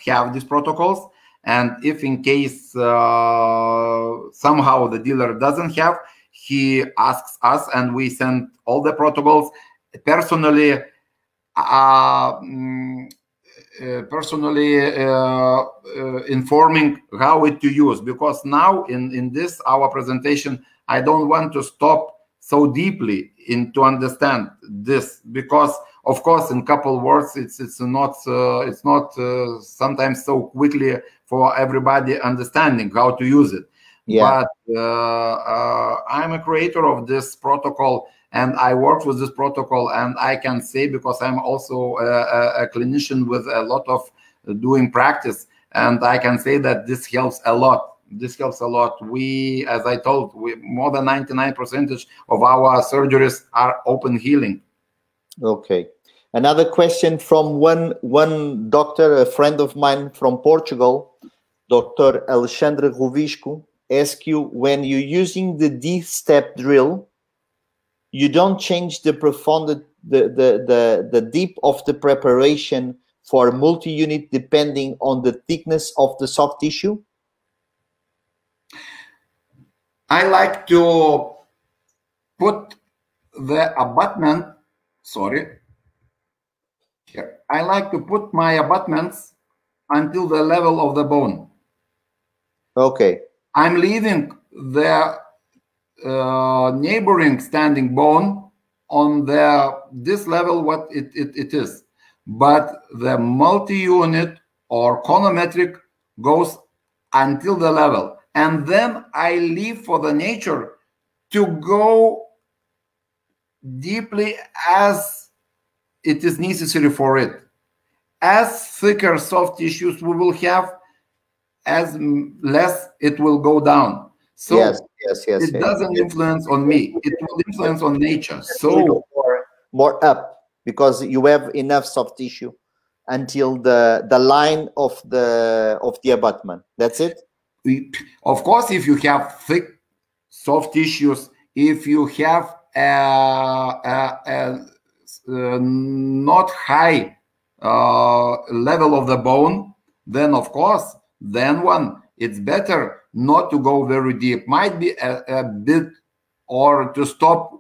have these protocols, and if in case somehow the dealer doesn't have, he asks us and we send all the protocols personally. Informing how it to use, because now in this our presentation I don't want to stop so deeply to understand this, because of course in couple words it's not sometimes so quickly for everybody understanding how to use it. Yeah. But I'm a creator of this protocol, and I work with this protocol, and I can say, because I'm also a clinician with a lot of doing practice, and I can say that this helps a lot. This helps a lot. We, as I told, more than 99% of our surgeries are open healing. Okay. Another question from one doctor, a friend of mine from Portugal, Dr. Alexandre Rovisco, ask you, when you're using the D-step drill, you don't change the the depth of the preparation for multi-unit depending on the thickness of the soft tissue? I like to put the abutment, here. I like to put my abutments until the level of the bone. Okay. I'm leaving the neighboring standing bone on this level what it is, but the multi-unit or conometric goes until the level, and then I leave for the nature to go deeply as it is necessary for it. As thicker soft tissues we will have, as less it will go down. So yes, it doesn't influence on me. It will influence on nature. So more up, because you have enough soft tissue until the line of the abutment. That's it. Of course, if you have thick soft tissues, if you have not high level of the bone, then of course, it's better not to go very deep. Might be a bit, or to stop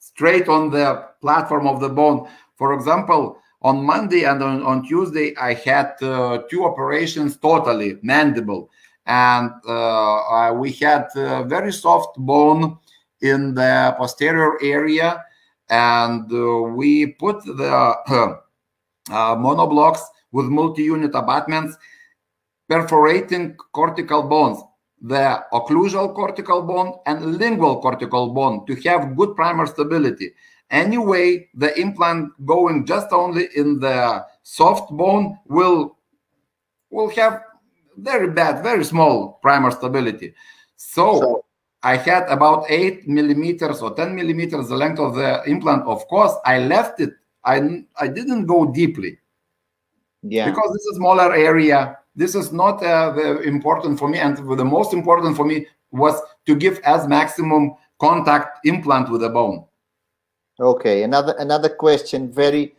straight on the platform of the bone. For example, on Monday and on Tuesday, I had 2 operations totally mandible, and we had very soft bone in the posterior area, and we put the monoblocks with multi-unit abutments, perforating cortical bones, the occlusal cortical bone and lingual cortical bone, to have good primer stability. Anyway, the implant going just only in the soft bone will have very bad, very small primer stability. So I had about 8 millimeters or 10 millimeters the length of the implant. Of course, I left it. I didn't go deeply. Yeah. Because this is a smaller area. this is not important for me. And the most important for me was to give as maximum contact implant with the bone. Okay, another question, very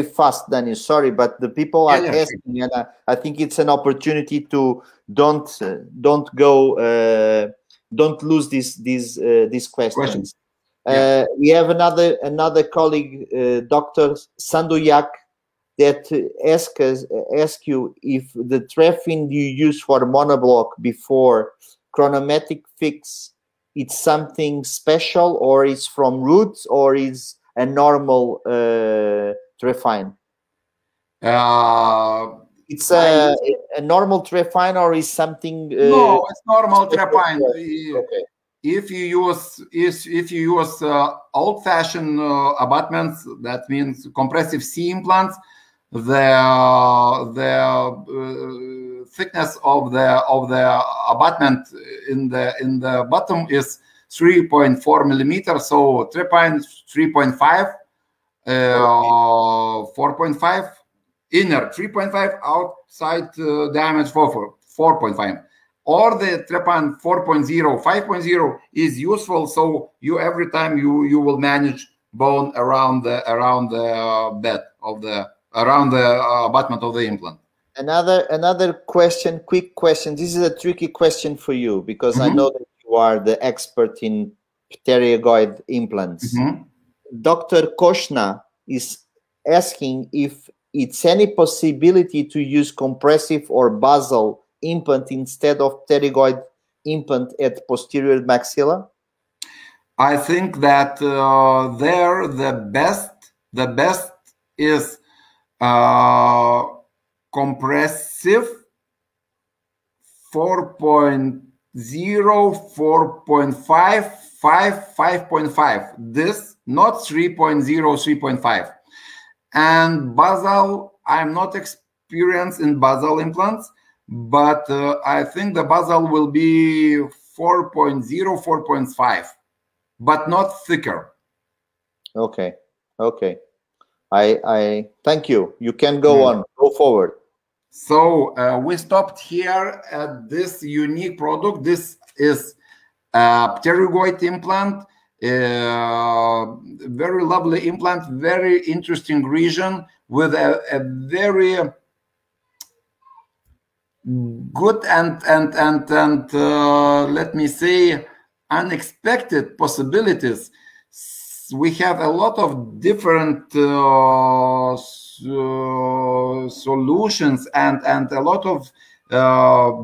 fast, Daniel. Sorry, but the people are asking, and I think it's an opportunity to don't lose these questions. We have another colleague, Dr. Sandoyak, that ask you if the trephine you use for monoblock before chronometric fix, it's something special, or it's from Roott, or is a normal trephine? It's a normal trephine, or is something? No, it's normal trephine. Okay. If you use old-fashioned abutments, that means compressive C implants, the thickness of the abutment in the bottom is 3.4 millimeters. So trephine 3.5, 4.5, inner 3.5, outside diameter 4.5. Or the trephine 4.0, 5.0 is useful. So every time you will manage bone around the bed of around the abutment of the implant. Another question, quick question. This is a tricky question for you, because I know that you are the expert in pterygoid implants. Dr. Koshna is asking if it's any possibility to use compressive or Basel implant instead of pterygoid implant at posterior maxilla. I think that there the best is compressive 4.0, 4.5, 5.5. This not 3.0, 3.5. And Basel, I'm not experienced in Basel implants, but I think the Basel will be 4.0, 4.5, but not thicker. Okay. I thank you. You can go on. Go forward. So we stopped here at this unique product. This is a pterygoid implant, very lovely implant, very interesting region with a very good and let me say unexpected possibilities. We have a lot of different solutions and a lot of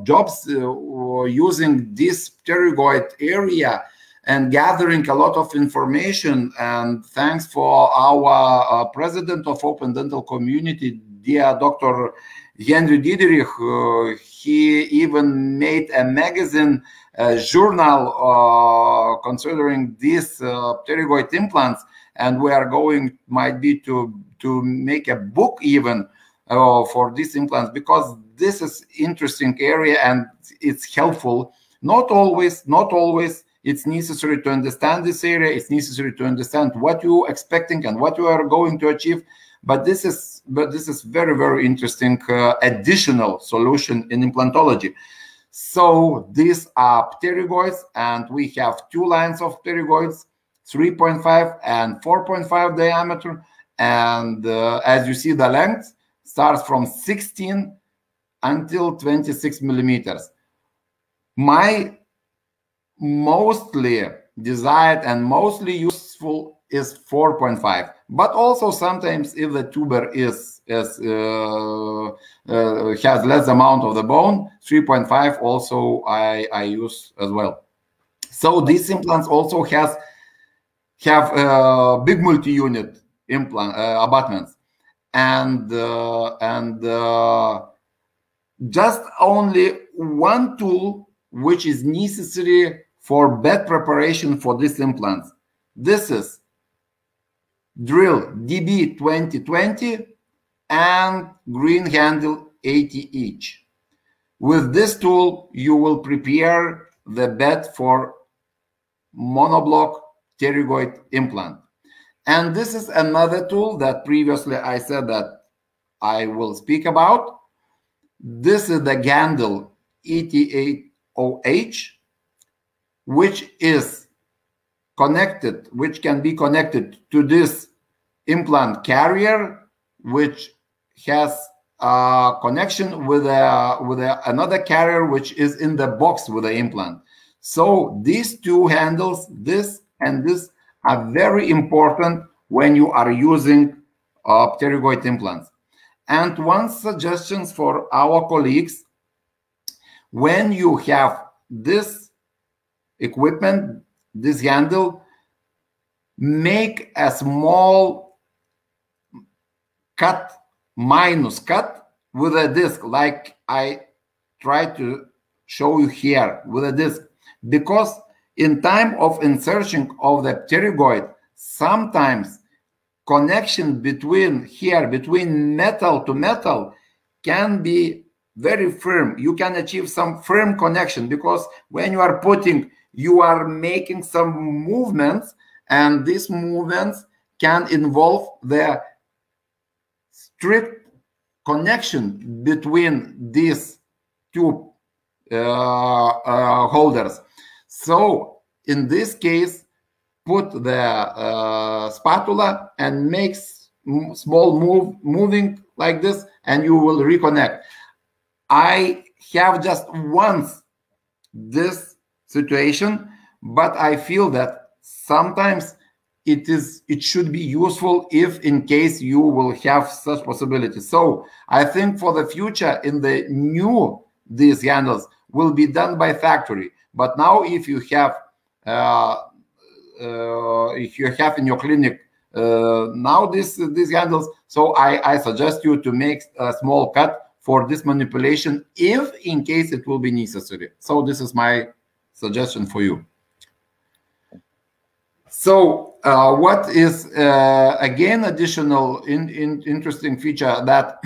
jobs using this pterygoid area and gathering a lot of information. And thanks for our president of Open Dental Community, dear Dr. Henry Diederich. He even made a magazine journal considering these pterygoid implants, and we are going might be to make a book even for these implants, because this is interesting area and it's helpful. Not always it's necessary to understand this area. It's necessary to understand what you're expecting and what you are going to achieve. But this is very, very interesting additional solution in implantology. So these are pterygoids, and we have two lines of pterygoids, 3.5 and 4.5 diameter. And as you see, the length starts from 16 until 26 millimeters. My mostly desired and mostly useful is 4.5, but also sometimes if the tuber has less amount of the bone, 3.5 also I use as well. So these implants also have big multi-unit implant abutments, and just only one tool which is necessary for bed preparation for these implants. This is drill DB 2020 and green handle 80 each. With this tool, you will prepare the bed for monoblock pterygoid implant. And this is another tool that previously I said that I will speak about. This is the handle ET8OH, which is connected, which can be connected to this implant carrier, which has a connection with another carrier which is in the box with the implant. So these two handles, this and this, are very important when you are using pterygoid implants. And one suggestion for our colleagues: when you have this equipment, this handle, make a small cut, minus cut with a disc, like I try to show you here with a disc, because in time of insertion of the pterygoid, sometimes connection between metal to metal can be very firm. You can achieve some firm connection, because when you are putting, you are making some movements, and these movements can involve the strict connection between these two holders. So in this case, put the spatula and make small moving like this, and you will reconnect. I have just once this situation, but I feel that sometimes it should be useful if in case you will have such possibility. So I think for the future, in the new, these handles will be done by factory. But now if you have in your clinic now these handles, so I suggest you to make a small cut for this manipulation, if in case it will be necessary. So this is my suggestion for you. So what is again additional interesting feature, that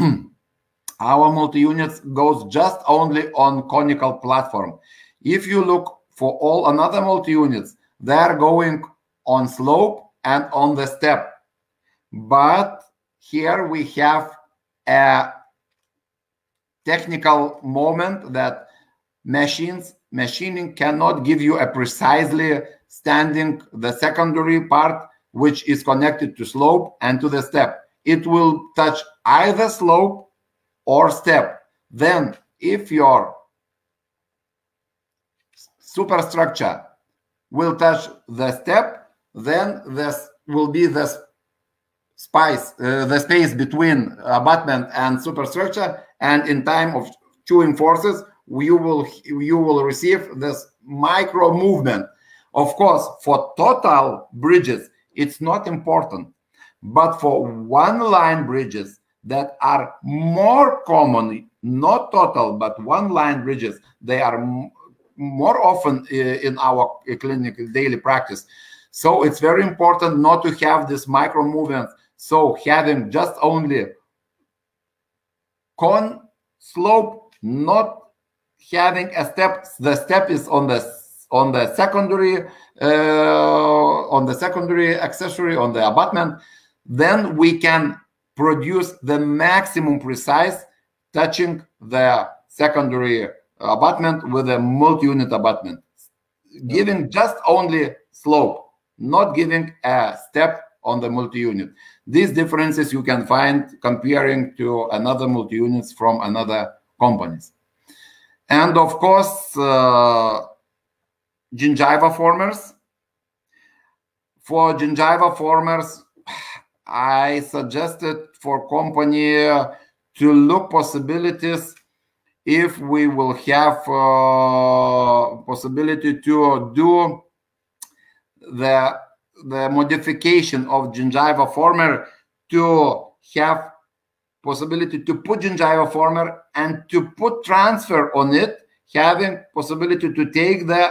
our multi-units goes just only on conical platform. If you look for all another multi-units, they are going on slope and on the step. But here we have a technical moment that machining cannot give you a precisely standing the secondary part, which is connected to slope and to the step. It will touch either slope or step. Then if your superstructure will touch the step, then this will be the space between abutment and superstructure, and in time of chewing forces, you will receive this micro movement. Of course, for total bridges, it's not important, but for one-line bridges that are more common, not total, but one-line bridges, they are more often in our clinical daily practice. So it's very important not to have this micro movements. So having just only con slope, not having a step. The step is on the secondary accessory, on the abutment. Then we can produce the maximum precise touching the secondary abutment with a multi-unit abutment, giving just only slope, not giving a step on the multi-unit. These differences you can find comparing to another multi-units from another companies. And of course, gingiva formers. For gingiva formers, I suggested for company to look possibilities if we will have possibility to do the modification of gingiva former, to have possibility to put gingiva former and to put transfer on it, having possibility to take the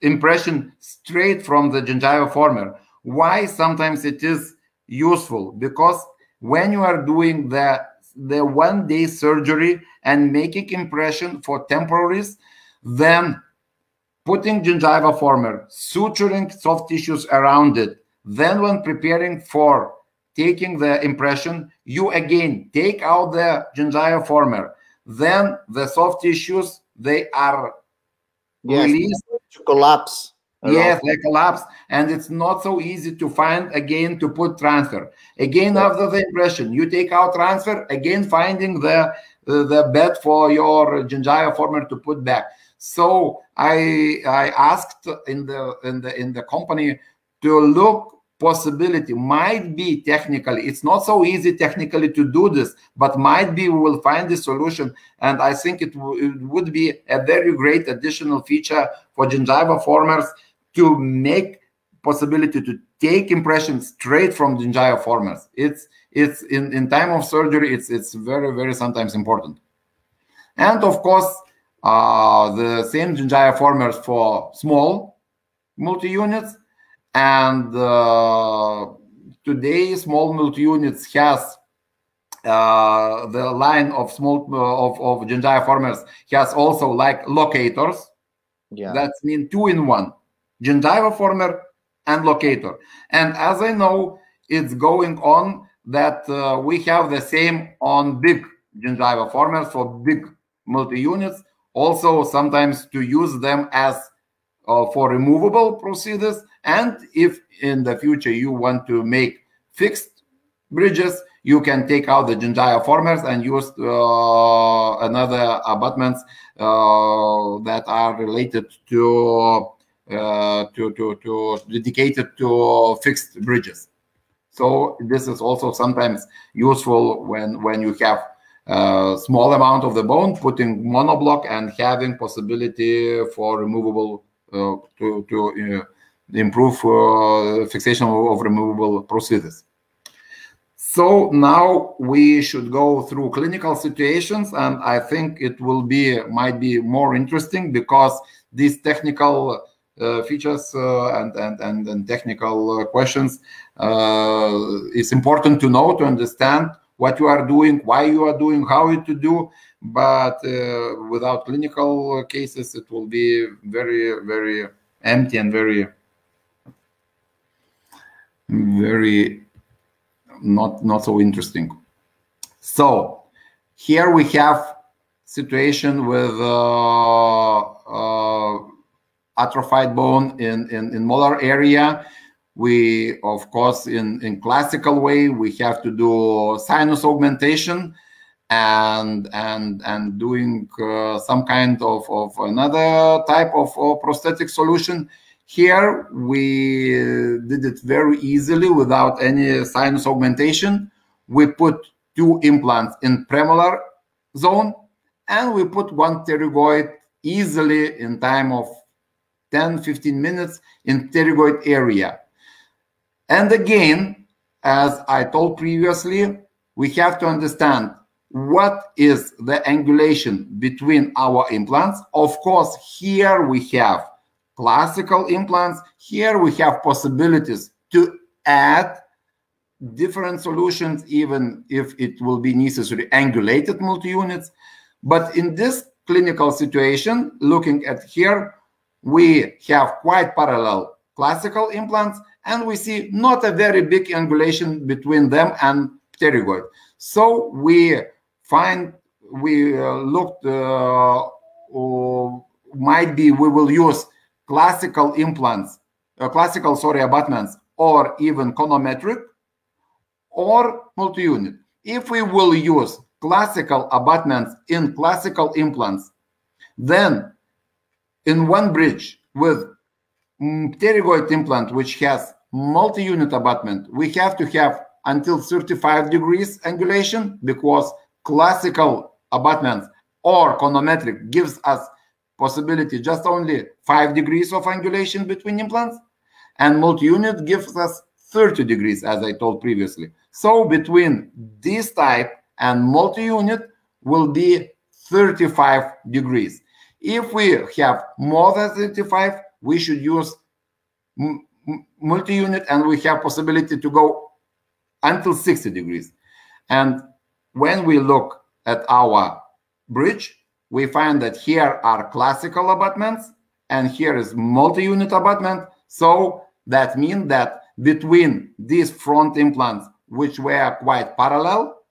impression straight from the gingiva former. Why sometimes it is useful? Because when you are doing the one-day surgery and making impression for temporaries, then putting gingiva former, suturing soft tissues around it, then when preparing for taking the impression, you again take out the gingiva former, then the soft tissues, they are released. To collapse. Yes, they collapse, and it's not so easy to find again to put transfer. Again, after the impression, you take out transfer, again finding the bed for your gingiva former to put back. So I asked in the company to look possibility. Might be technically, it's not so easy technically to do this, but might be we will find the solution. And I think it would be a very great additional feature for gingiva formers to make possibility to take impressions straight from gingiva formers. It's in time of surgery, it's very, very sometimes important. And of course, the same gingiva formers for small multi-units. And today, small multi-units has the line of small of gingiva formers has also like locators. Yeah, that means 2-in-1, gingiva former and locator. And as I know, it's going on that we have the same on big gingiva formers for big multi-units. Also, sometimes to use them as for removable procedures. And if in the future you want to make fixed bridges, you can take out the gingiva formers and use another abutments that are related to dedicated to fixed bridges. So this is also sometimes useful when you have a small amount of the bone, putting monoblock and having possibility for removable to improve fixation of removable prostheses. So now we should go through clinical situations, and I think it will might be more interesting because these technical features and technical questions is important to know, to understand what you are doing, why you are doing, how to do. But without clinical cases, it will be very, very empty and very not so interesting. So here we have situation with atrophied bone in molar area. We, of course, in classical way, we have to do sinus augmentation and doing some kind of another type of prosthetic solution. Here we did it very easily without any sinus augmentation. We put 2 implants in premolar zone, and we put 1 pterygoid easily in time of 10-15 minutes in pterygoid area. And again, as I told previously, we have to understand what is the angulation between our implants. Of course, here we have classical implants. Here we have possibilities to add different solutions, even if it will be necessary angulated multi-units. But in this clinical situation, looking at here, we have quite parallel classical implants, and we see not a very big angulation between them and pterygoid. So we looked, might be we will use classical implants, abutments, or even conometric, or multi-unit. If we will use classical abutments in classical implants, then in one bridge with pterygoid implant, which has multi-unit abutment, we have to have until 35 degrees angulation, because classical abutments or conometric gives us possibility just only 5 degrees of angulation between implants, and multi-unit gives us 30 degrees, as I told previously. So between this type and multi-unit will be 35 degrees. If we have more than 35, we should use multi-unit, and we have possibility to go until 60 degrees. And when we look at our bridge, we find that here are classical abutments and here is multi-unit abutment. So that means that between these front implants, which were quite parallel,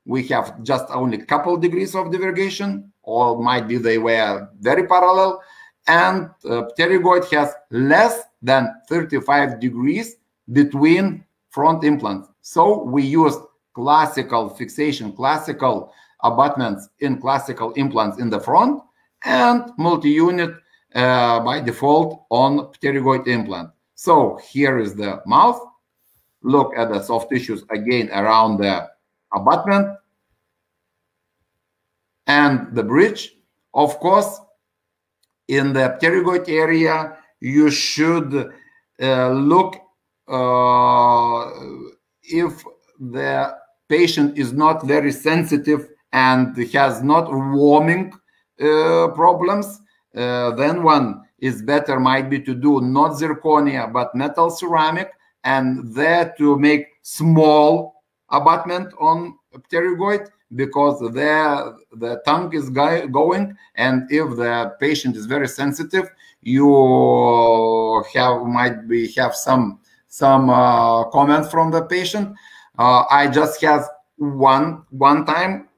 we have just only a couple degrees of divergence, or might be they were very parallel, and pterygoid has less than 35 degrees between front implants. So we use classical fixation, classical abutments in classical implants in the front, and multi-unit by default on pterygoid implant. So here is the mouth. Look at the soft tissues again around the abutment and the bridge. Of course, in the pterygoid area, you should look if the patient is not very sensitive and has not warming problems, then one is better might be to do not zirconia but metal ceramic, and there to make small abutment on pterygoid, because there the tongue is going, and if the patient is very sensitive, you have some comments from the patient. I just have one time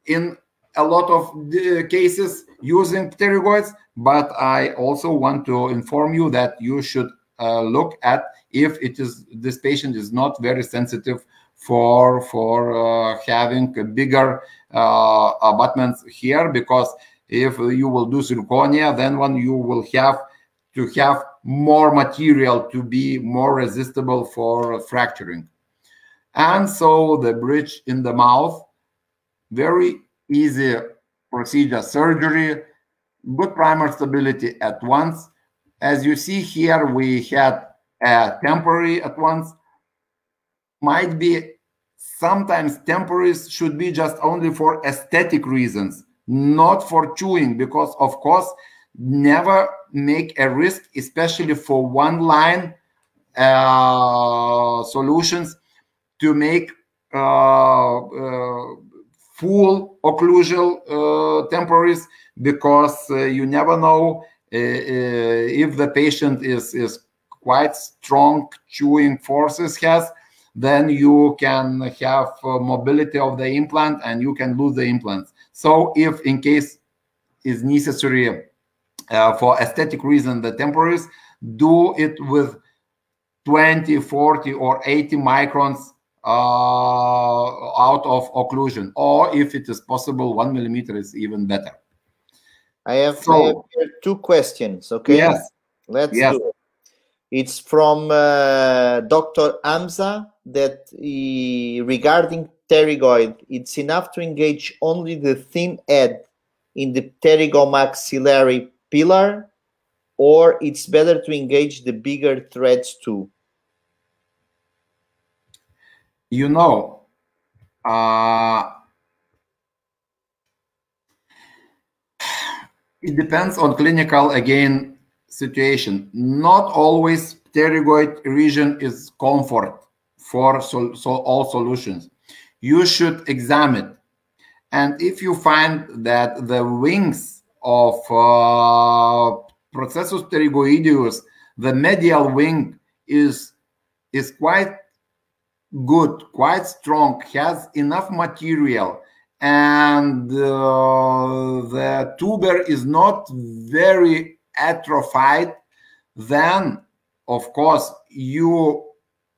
in a lot of cases using pterygoids, but I also want to inform you that you should look at if this patient is not very sensitive for having bigger abutments here, because if you will do zirconia, then you will have to have more material to be more resistible for fracturing. And so the bridge in the mouth, very easy procedure, surgery, good primer stability at once. As you see here, we had a temporary at once. Might be sometimes temporaries should be just only for aesthetic reasons, not for chewing, because of course never make a risk, especially for one line solutions, to make full occlusal temporaries, because you never know if the patient is quite strong chewing forces has, then you can have mobility of the implant and you can lose the implants. So if in case is necessary for aesthetic reason, the temporaries, do it with 20, 40 or 80 microns out of occlusion, or if it is possible 1 millimeter is even better. I have here two questions. Okay, yes, let's do it. It's from Dr. Amza, that regarding pterygoid, it's enough to engage only the thin head in the pterygomaxillary pillar, or it's better to engage the bigger threads too? You know, it depends on clinical, again, situation. Not always pterygoid region is comfort for all solutions. You should examine, and if you find that the wings of processus pterygoideus, the medial wing is quite good, quite strong, has enough material, and the tuber is not very atrophied, then of course you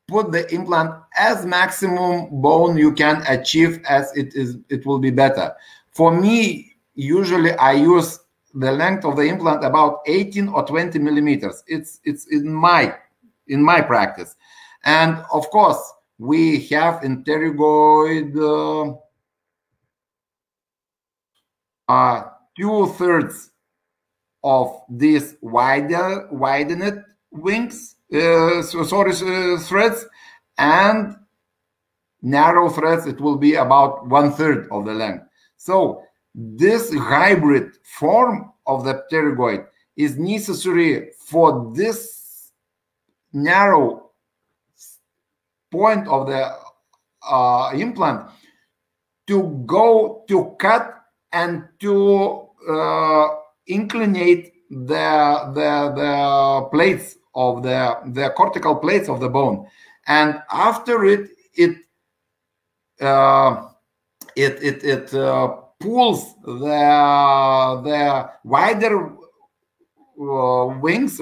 put the implant as maximum bone you can achieve as it will be better. For me, usually I use the length of the implant about 18 or 20 millimeters. It's in my practice. And of course we have in pterygoid 2/3 of these widened wings, threads, and narrow threads, it will be about 1/3 of the length. So this hybrid form of the pterygoid is necessary for this narrow point of the implant to go to cut and to inclinate the plates of the cortical plates of the bone, and after it it pulls the wider windings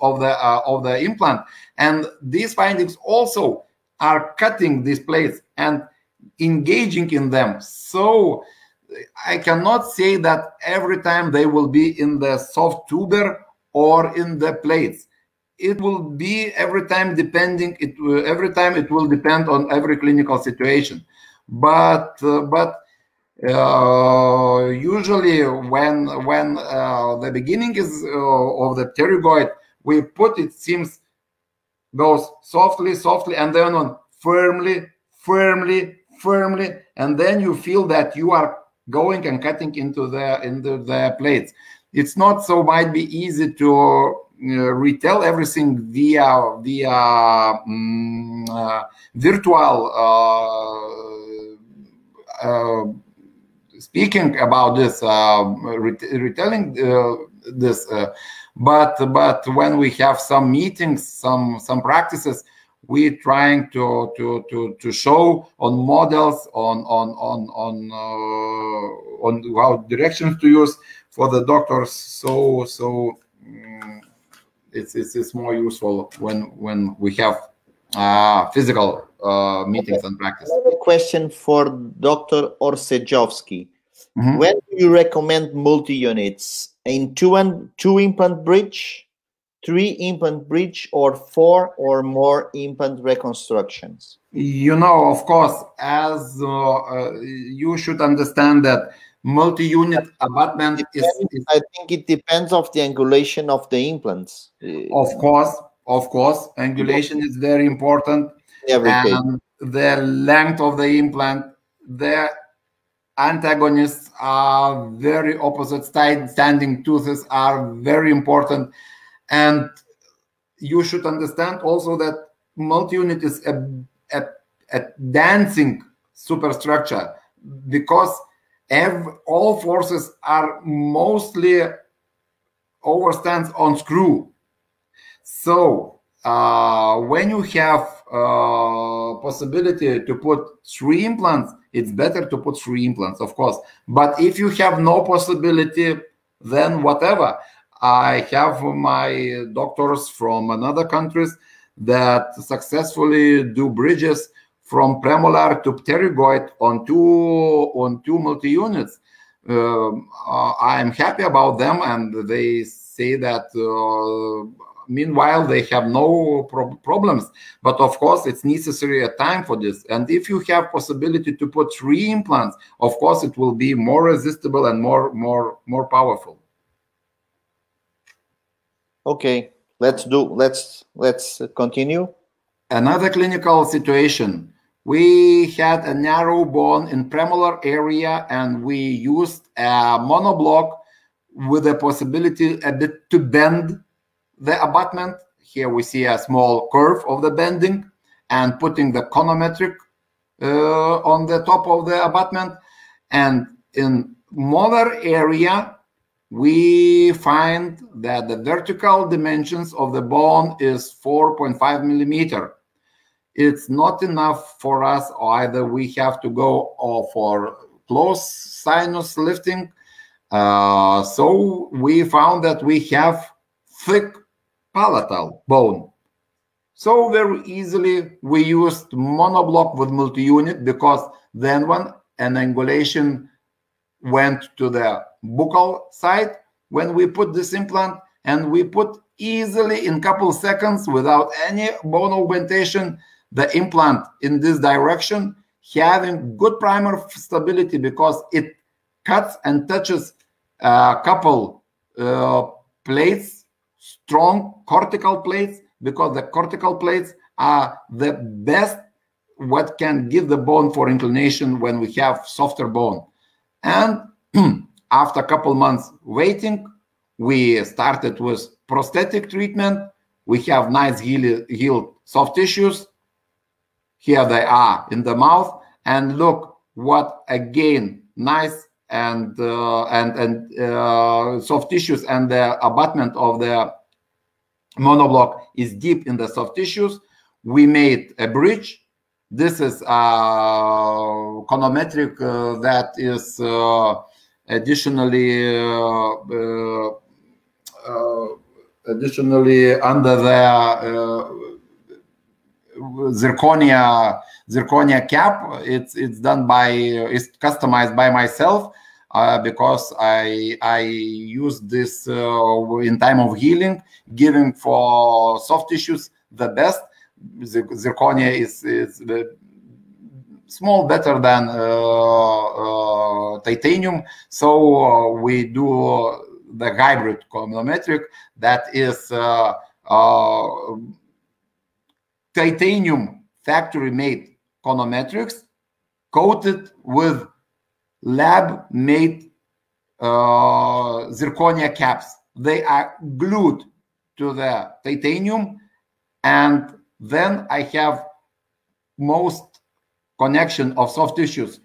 of the implant, and these windings also are cutting these plates and engaging in them. So I cannot say that every time they will be in the soft tuber or in the plates. It will be every time depending. Every time it will depend on every clinical situation. But usually when the beginning is of the pterygoid, we put, it seems, goes softly, and then on firmly, and then you feel that you are going and cutting into the plates. It's not so might be easy to retell everything via virtual speaking about this, retelling this, but when we have some meetings, some practices, we trying to show on models, on what directions to use for the doctors. So it's more useful when we have physical meetings and practice. A question for Dr. Orsejovsky. When do you recommend multi-units? In two implant bridge, 3 implant bridge, or 4 or more implant reconstructions? You know, of course, as you should understand that multi-unit abutment is. I think it depends of the angulation of the implants. Of course, angulation is very important. And the length of the implant, the antagonists are very opposite standing toothes are very important. And you should understand also that multi-unit is a dancing superstructure, because all forces are mostly overstands on screw. So when you have possibility to put 3 implants, it's better to put 3 implants, of course. But if you have no possibility, then whatever. I have my doctors from another countries that successfully do bridges from premolar to pterygoid on two multi-units. I'm happy about them, and they say that meanwhile they have no problems. But of course, it's necessary a time for this. And if you have possibility to put 3 implants, of course, it will be more resistible and more powerful. Okay, let's continue. Another clinical situation. We had a narrow bone in premolar area, and we used a monoblock with the possibility a bit to bend the abutment. Here we see a small curve of the bending, and putting the conometric on the top of the abutment. And in molar area, we find that the vertical dimensions of the bone is 4.5 millimeter. It's not enough for us. Either we have to go for close sinus lifting. So we found that we have thick palatal bone. So very easily we used monoblock with multi-unit, because then when an angulation went to the buccal side, when we put this implant, and we put easily in couple seconds without any bone augmentation the implant in this direction, having good primer stability, because it cuts and touches a couple plates, strong cortical plates, because the cortical plates are the best what can give the bone for inclination when we have softer bone. And after a couple months waiting, we started with prosthetic treatment. We have nice healed soft tissues. Here they are in the mouth, and look what again nice and soft tissues, and the abutment of the monoblock is deep in the soft tissues. We made a bridge This is econometric that is additionally under the zirconia cap. It's done by, it's customized by myself because I use this in time of healing, giving for soft tissues the best. Zirconia is small better than titanium, so we do the hybrid econometric, that is titanium factory made econometrics coated with lab made zirconia caps. They are glued to the titanium, and then I have most connection of soft tissues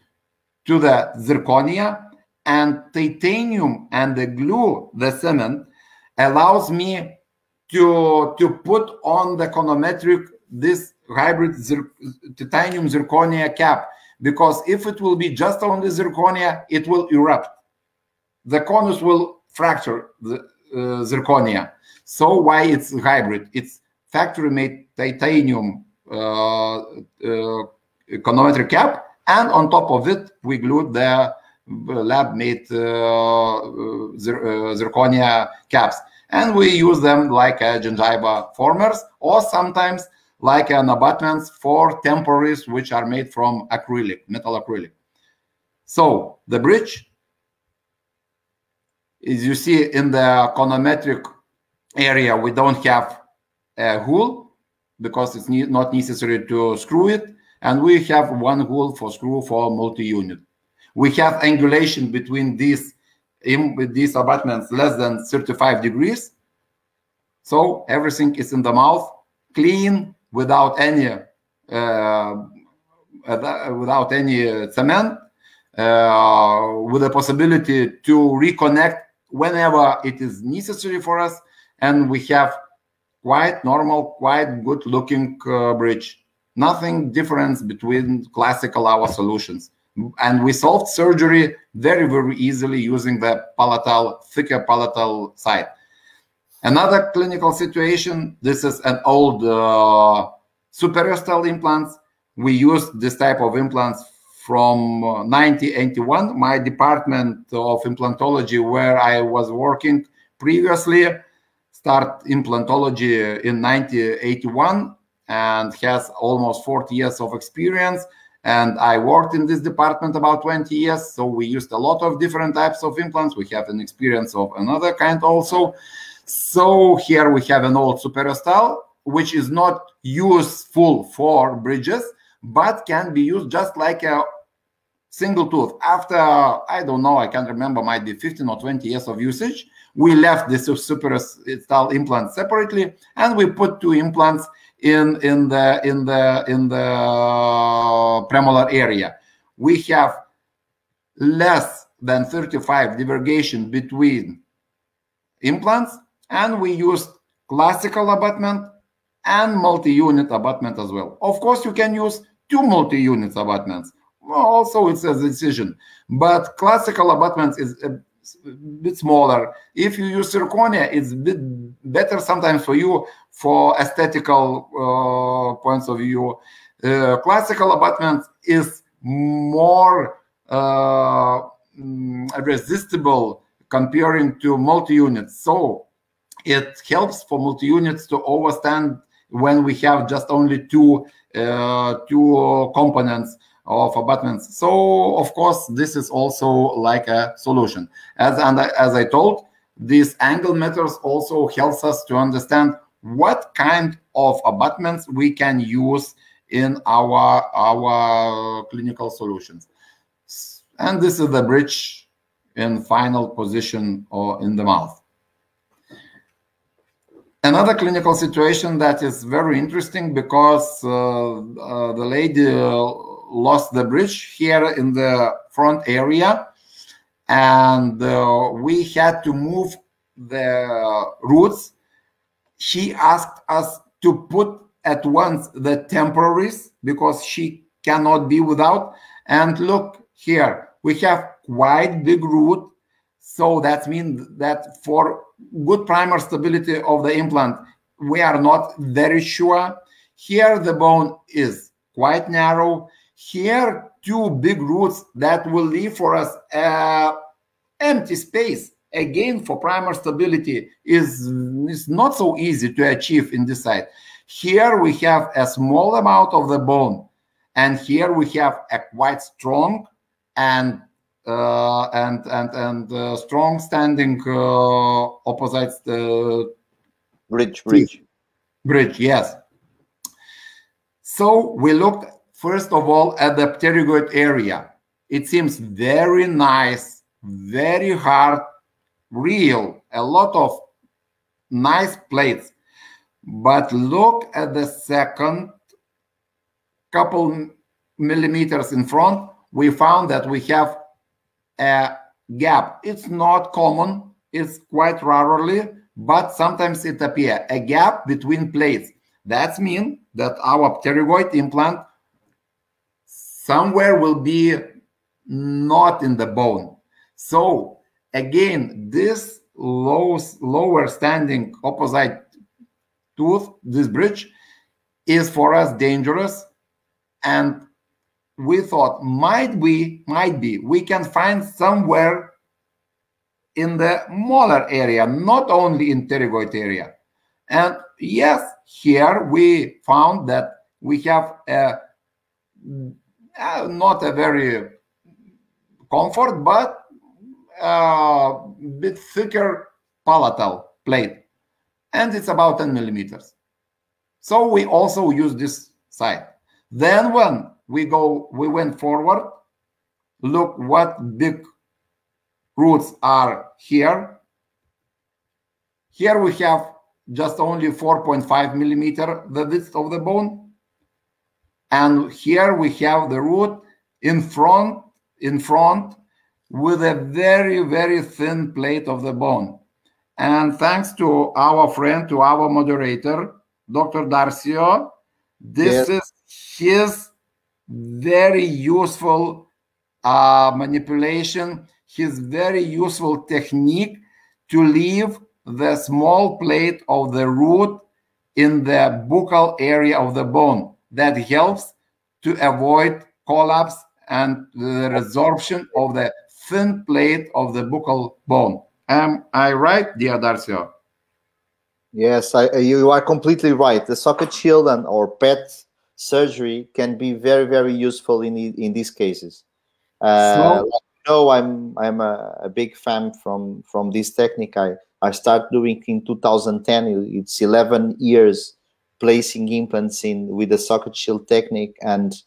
to the zirconia, and titanium and the glue, the cement, allows me to put on the econometric this hybrid titanium zirconia cap, because if it will be just on the zirconia, it will erupt. The conus will fracture the zirconia. So why it's hybrid? It's factory made titanium econometric cap, and on top of it we glued the lab made zirconia caps, and we use them like a gingiva formers, or sometimes like an abutments for temporaries, which are made from acrylic, metal acrylic. So the bridge, as you see in the econometric area, we don't have a hole because it's not necessary to screw it, and we have one hole for screw for multi-unit. We have angulation between these abutments less than 35 degrees, so everything is in the mouth, clean, without any cement, with the possibility to reconnect whenever it is necessary for us, and we have quite normal, quite good looking bridge. Nothing difference between classical our solutions. And we solved surgery very, very easily using the palatal, thicker palatal side. Another clinical situation, this is an old superior style implants. We used this type of implants from 1981. My department of implantology, where I was working previously, started implantology in 1981 and has almost 40 years of experience. And I worked in this department about 20 years. So we used a lot of different types of implants. We have an experience of another kind also. So here we have an old superior style, which is not useful for bridges, but can be used just like a single tooth. After, I don't know, I can't remember, might be 15 or 20 years of usage, we left the superior style implant separately, and we put two implants in the premolar area. We have less than 35 divergation between implants, and we used classical abutment and multi-unit abutment as well. Of course, you can use two multi-unit abutments. Well, also, it's a decision, but classical abutments is a bit smaller. If you use zirconia, it's a bit better sometimes for you for aesthetical points of view. Classical abutment is more resistible comparing to multi-units, so it helps for multi-units to overstand when we have just only two components of abutments. So of course this is also like a solution. As I told, this angle methods also helps us to understand what kind of abutments we can use in our clinical solutions. And this is the bridge in final position or in the mouth. Another clinical situation that is very interesting, because the lady lost the bridge here in the front area, and we had to move the roots. She asked us to put at once the temporaries, because she cannot be without. And look here, we have quite big root. So that means that for good primer stability of the implant, we are not very sure. Here the bone is quite narrow. Here, two big roots that will leave for us empty space. Again, for primer stability is not so easy to achieve in this side. Here we have a small amount of the bone, and here we have a quite strong and strong standing opposites bridge. Yes. So we looked first of all at the pterygoid area. It seems very nice, very hard, real, a lot of nice plates. But look at the second couple millimeters in front. We found that we have a gap. It's not common. It's quite rarely, but sometimes it appears. A gap between plates. That means that our pterygoid implant somewhere will be not in the bone. So again, this lower standing opposite tooth, this bridge, is for us dangerous. And we thought might be we can find somewhere in the molar area, not only in pterygoid area. And yes, here we found that we have a not a very comfort, but a bit thicker palatal plate, and it's about 10 millimeters. So we also use this side. Then when we went forward, look what big roots are here. Here we have just only 4.5 millimeter the width of the bone, and here we have the root in front with a very, very thin plate of the bone. And thanks to our friend, to our moderator, Dr. Darcio, this is his very useful manipulation, his very useful technique to leave the small plate of the root in the buccal area of the bone. That helps to avoid collapse and the resorption of the thin plate of the buccal bone. Am I right, dear Darcio? Yes, you are completely right. The socket shield or PET surgery can be very, very useful in these cases. I'm a big fan from this technique. I started doing in 2010. It's 11 years placing implants with the socket shield technique, and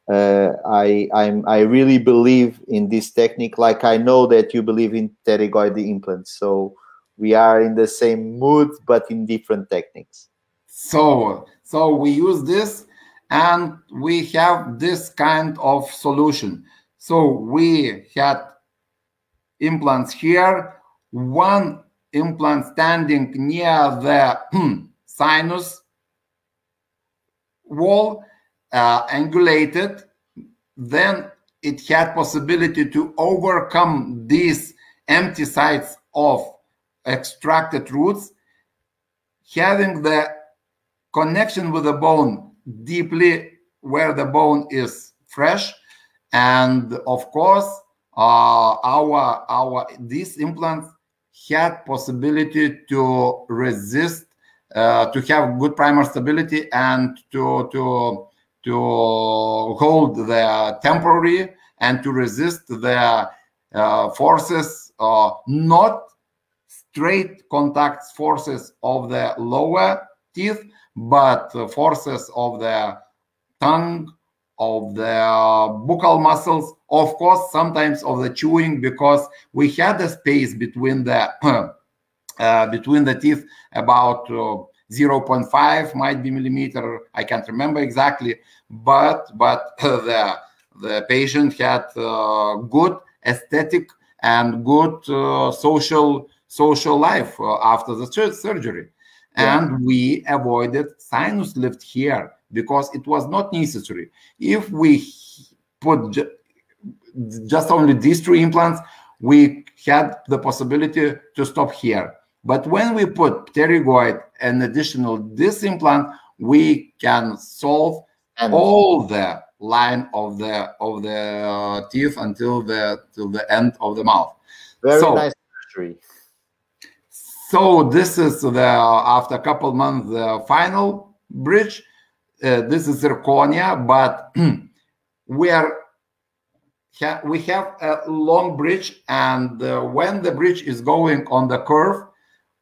I really believe in this technique, like I know that you believe in pterygoid implants. So we are in the same mood, but in different techniques. So we use this, and we have this kind of solution. So we had implants here, one implant standing near the sinus wall, angulated. Then it had possibility to overcome these empty sites of extracted roots, having the connection with the bone deeply where the bone is fresh. And of course, these implants had possibility to resist, to have good primer stability, and to hold the temporary and to resist the forces, not straight contact forces of the lower teeth, but forces of the tongue, of the buccal muscles, of course, sometimes of the chewing, because we had a space between the teeth about 0.5 might be millimeter. I can't remember exactly, but the patient had good aesthetic and good social life after the surgery. and we avoided sinus lift here because it was not necessary. If we put just only these 3 implants, we had the possibility to stop here. But when we put pterygoid and additional this implant, we can solve all the line of the teeth until the end of the mouth. Very nice surgery. So this is after a couple months the final bridge. This is zirconia, but we have a long bridge, and when the bridge is going on the curve,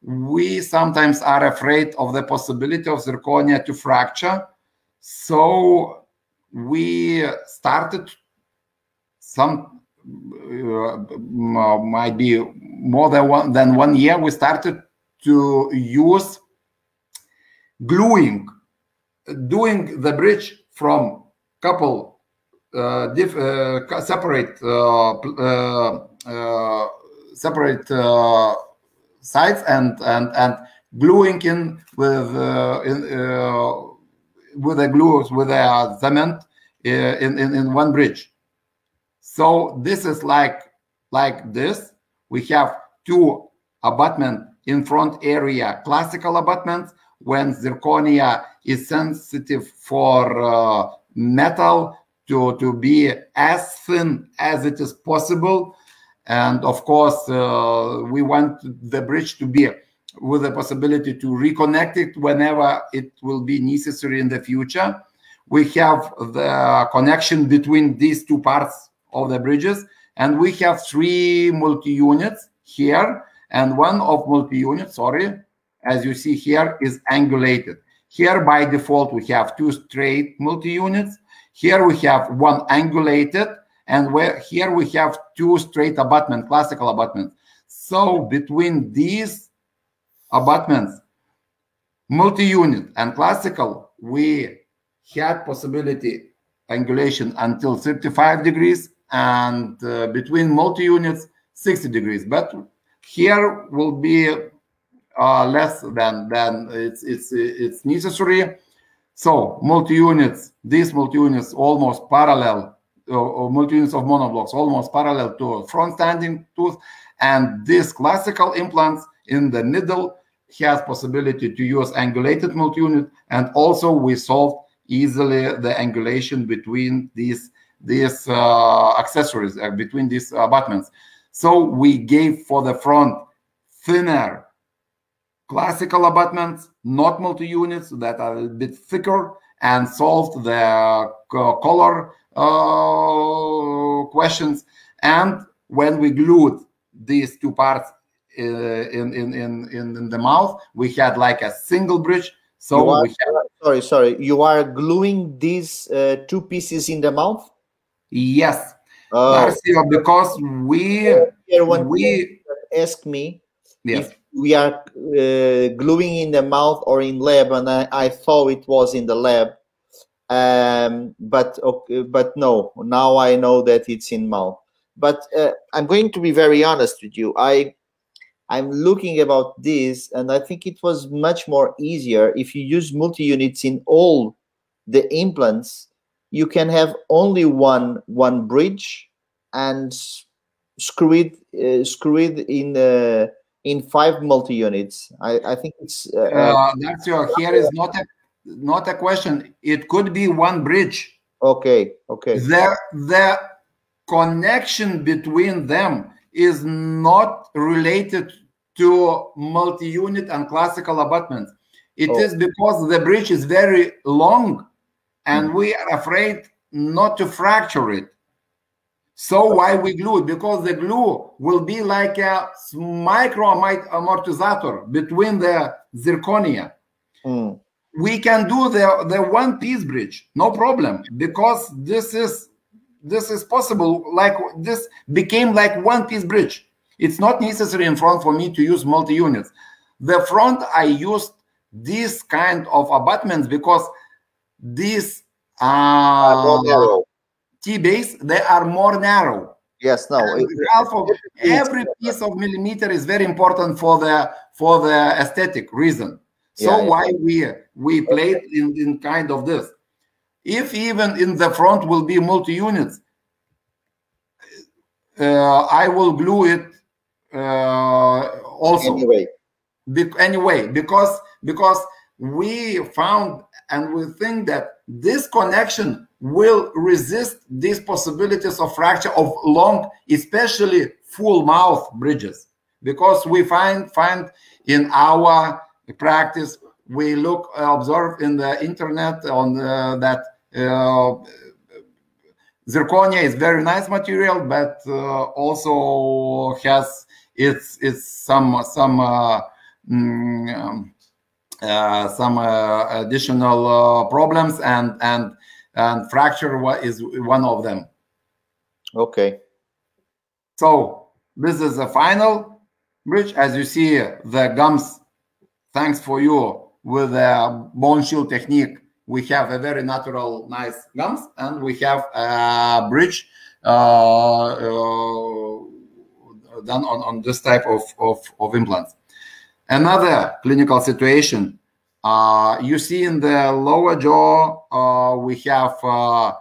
we sometimes are afraid of the possibility of zirconia to fracture. So we started some might be more than 1 year. We started to use gluing, doing the bridge from couple separate sides and gluing in with the glues with a cement in one bridge. So this is like this. We have 2 abutment in front area, classical abutments, when zirconia is sensitive for metal to be as thin as it is possible. And of course, we want the bridge to be with the possibility to reconnect it whenever it will be necessary in the future. We have the connection between these 2 parts of the bridges, and we have 3 multi-units here, and one of multi-units, as you see here, is angulated. Here by default we have 2 straight multi-units. Here we have 1 angulated, and here we have 2 straight abutments, classical abutments. So between these abutments, multi-unit and classical, we had possibility angulation until 35 degrees, and between multi-units 60 degrees. But here will be less than it's necessary. So multi-units, these multi-units almost parallel, or multi-units of monoblocks almost parallel to front standing tooth, and these classical implants in the middle has possibility to use angulated multi-unit, and also we solved easily the angulation between these accessories, between these abutments. So we gave for the front thinner classical abutments, not multi-units that are a bit thicker, and solved the color questions. And when we glued these 2 parts in the mouth, we had like a single bridge. So sorry, you are gluing these 2 pieces in the mouth? Yes, Darcio, because we ask me if we are gluing in the mouth or in lab, and I thought it was in the lab, but no, now I know that it's in mouth. But I'm going to be very honest with you. I'm looking about this, and I think it was much more easier if you use multi-units in all the implants. You can have only one bridge and screw it in 5 multi-units. I think it's here is not a question. It could be 1 bridge. Okay. The connection between them is not related to multi-unit and classical abutments. It is because the bridge is very long, and we are afraid not to fracture it. So why we glue it? Because the glue will be like a micro amortizator between the zirconia. We can do the 1-piece bridge, no problem, because this is possible. Like this became like 1-piece bridge. It's not necessary in front for me to use multi-units. The front I used this kind of abutments because these T-base, they are more narrow. Yes, no. Half of every piece of millimeter is very important for the aesthetic reason. So why we played in kind of this. If even in the front will be multi-units, I will glue it also. Anyway, because we found and we think that this connection will resist these possibilities of fracture of long, especially full mouth bridges. Because we find in our practice, we observe in the internet on that zirconia is very nice material, but also has its some additional problems, and fracture is one of them. Okay. So this is the final bridge. As you see, the gums, thanks for you with the bone shield technique, we have a very natural, nice gums, and we have a bridge done on this type of implants. Another clinical situation, you see in the lower jaw, we have a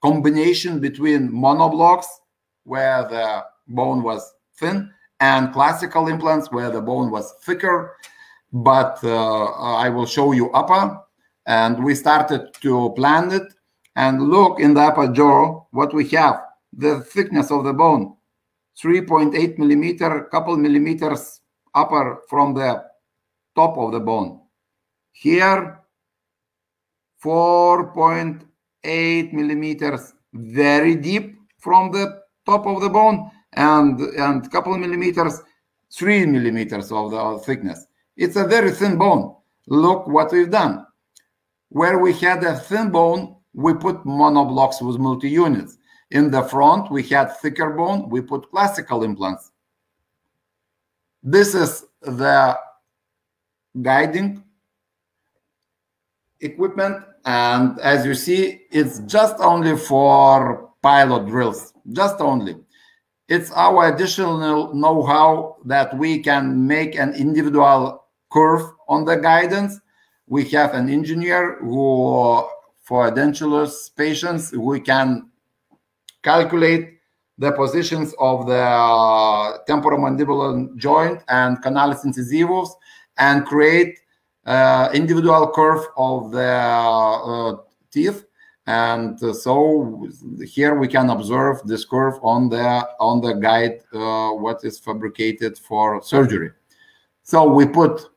combination between monoblocks, where the bone was thin, and classical implants, where the bone was thicker. But I will show you upper, and we started to plan it. And look in the upper jaw, what we have, the thickness of the bone, 3.8 millimeter, couple millimeters upper from the top of the bone. Here, 4.8 millimeters, very deep from the top of the bone, and couple millimeters, 3 millimeters of the thickness. It's a very thin bone. Look what we've done. Where we had a thin bone, we put monoblocks with multi-units. In the front, we had thicker bone, we put classical implants. This is the guiding equipment, and as you see, it's just only for pilot drills, just only. It's our additional know-how that we can make an individual curve on the guidance. We have an engineer who, for edentulous patients, we can calculate the positions of the temporomandibular joint and canalis incisivus and create individual curve of the teeth. And so here we can observe this curve on the guide, what is fabricated for surgery. So we put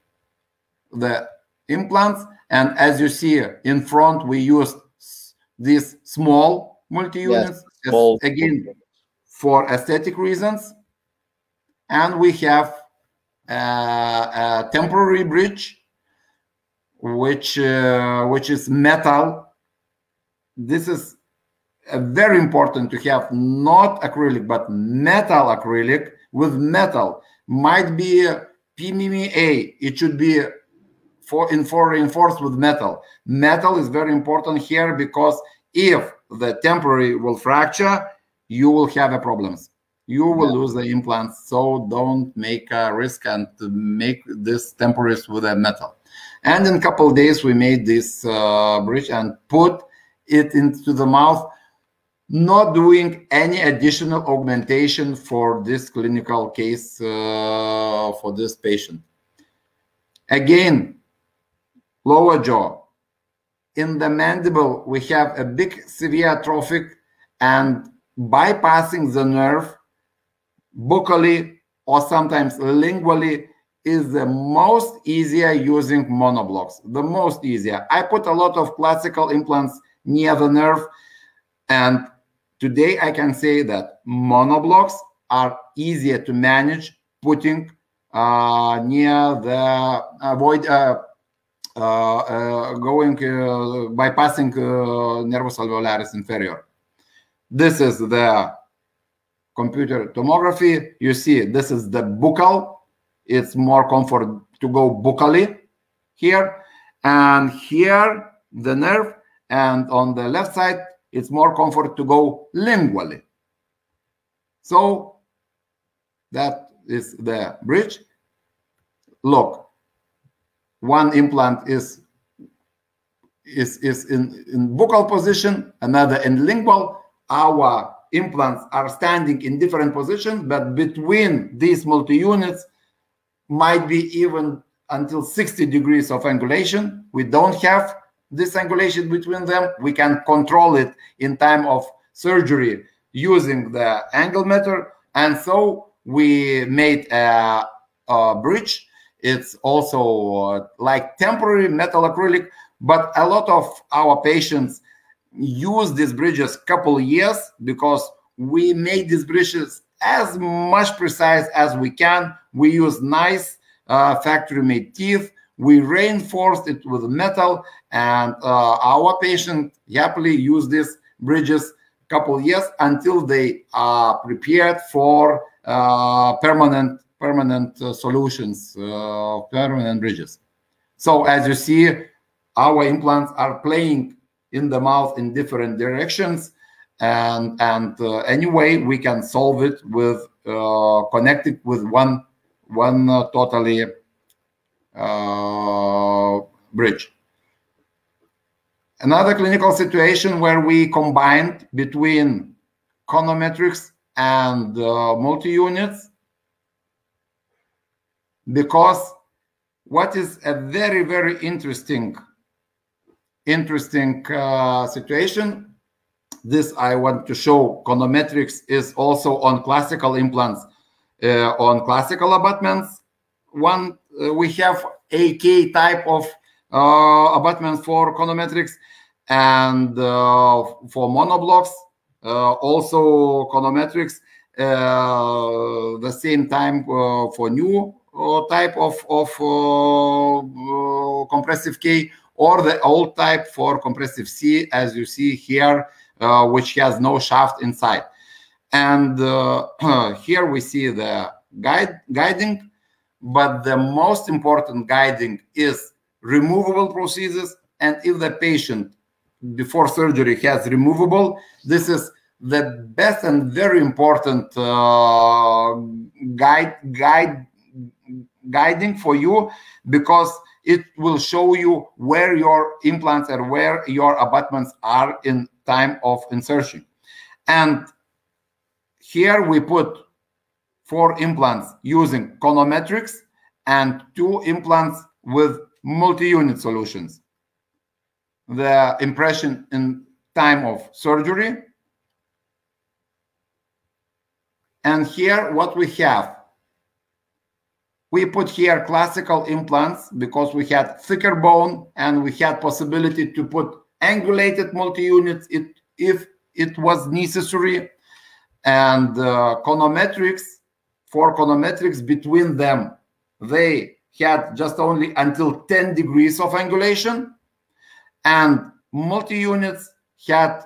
the implants, and as you see in front, we used these small multi-units, yes, again for aesthetic reasons. And we have a temporary bridge, which is metal. This is very important to have, not acrylic, but metal acrylic with metal. Might be PMMA. It should be reinforced with metal. Metal is very important here, because if the temporary will fracture, you will have problems. You will lose the implants. So don't make a risk and make this temporaries with a metal. And in a couple of days, we made this bridge and put it into the mouth, not doing any additional augmentation for this clinical case for this patient. Again, lower jaw. In the mandible, we have a big severe atrophic, and bypassing the nerve buccally or sometimes lingually is the most easier using monoblocks, the most easier. I put a lot of classical implants near the nerve, and today I can say that monoblocks are easier to manage putting near the bypassing nervus alveolaris inferior. This is the computer tomography. You see, this is the buccal. It's more comfort to go buccally here, and here the nerve, and on the left side it's more comfort to go lingually. So that is the bridge. Look, one implant is in buccal position, another in lingual. Our implants are standing in different positions, but between these multi-units might be even until 60 degrees of angulation. We don't have this angulation between them. We can control it in time of surgery using the angle meter. And so we made a bridge. It's also like temporary metal acrylic, but a lot of our patients use these bridges couple years because we made these bridges as much precise as we can. We use nice factory-made teeth. We reinforced it with metal, and our patients happily use these bridges couple years until they are prepared for permanent solutions, permanent bridges. So as you see, our implants are playing in the mouth in different directions, and anyway we can solve it with connected with one totally bridge. Another clinical situation where we combined between conometrics and multi-units, because what is a very, very interesting situation, this I want to show, conometrics is also on classical implants, on classical abutments. We have AK type of abutments for conometrics, and for monoblocks, also conometrics, the same time for new type of compressive K, or the old type for compressive C, as you see here, which has no shaft inside. And here we see the guiding, but the most important guiding is removable prosthesis. And if the patient before surgery has removable, this is the best and very important guiding for you, because it will show you where your implants and where your abutments are in time of insertion. And here we put 4 implants using conometrics and 2 implants with multi-unit solutions. The impression in time of surgery. And here what we have, we put here classical implants because we had thicker bone and we had possibility to put angulated multi-units if it was necessary. And conometrics, for conometrics between them, they had just only until 10 degrees of angulation, and multi-units had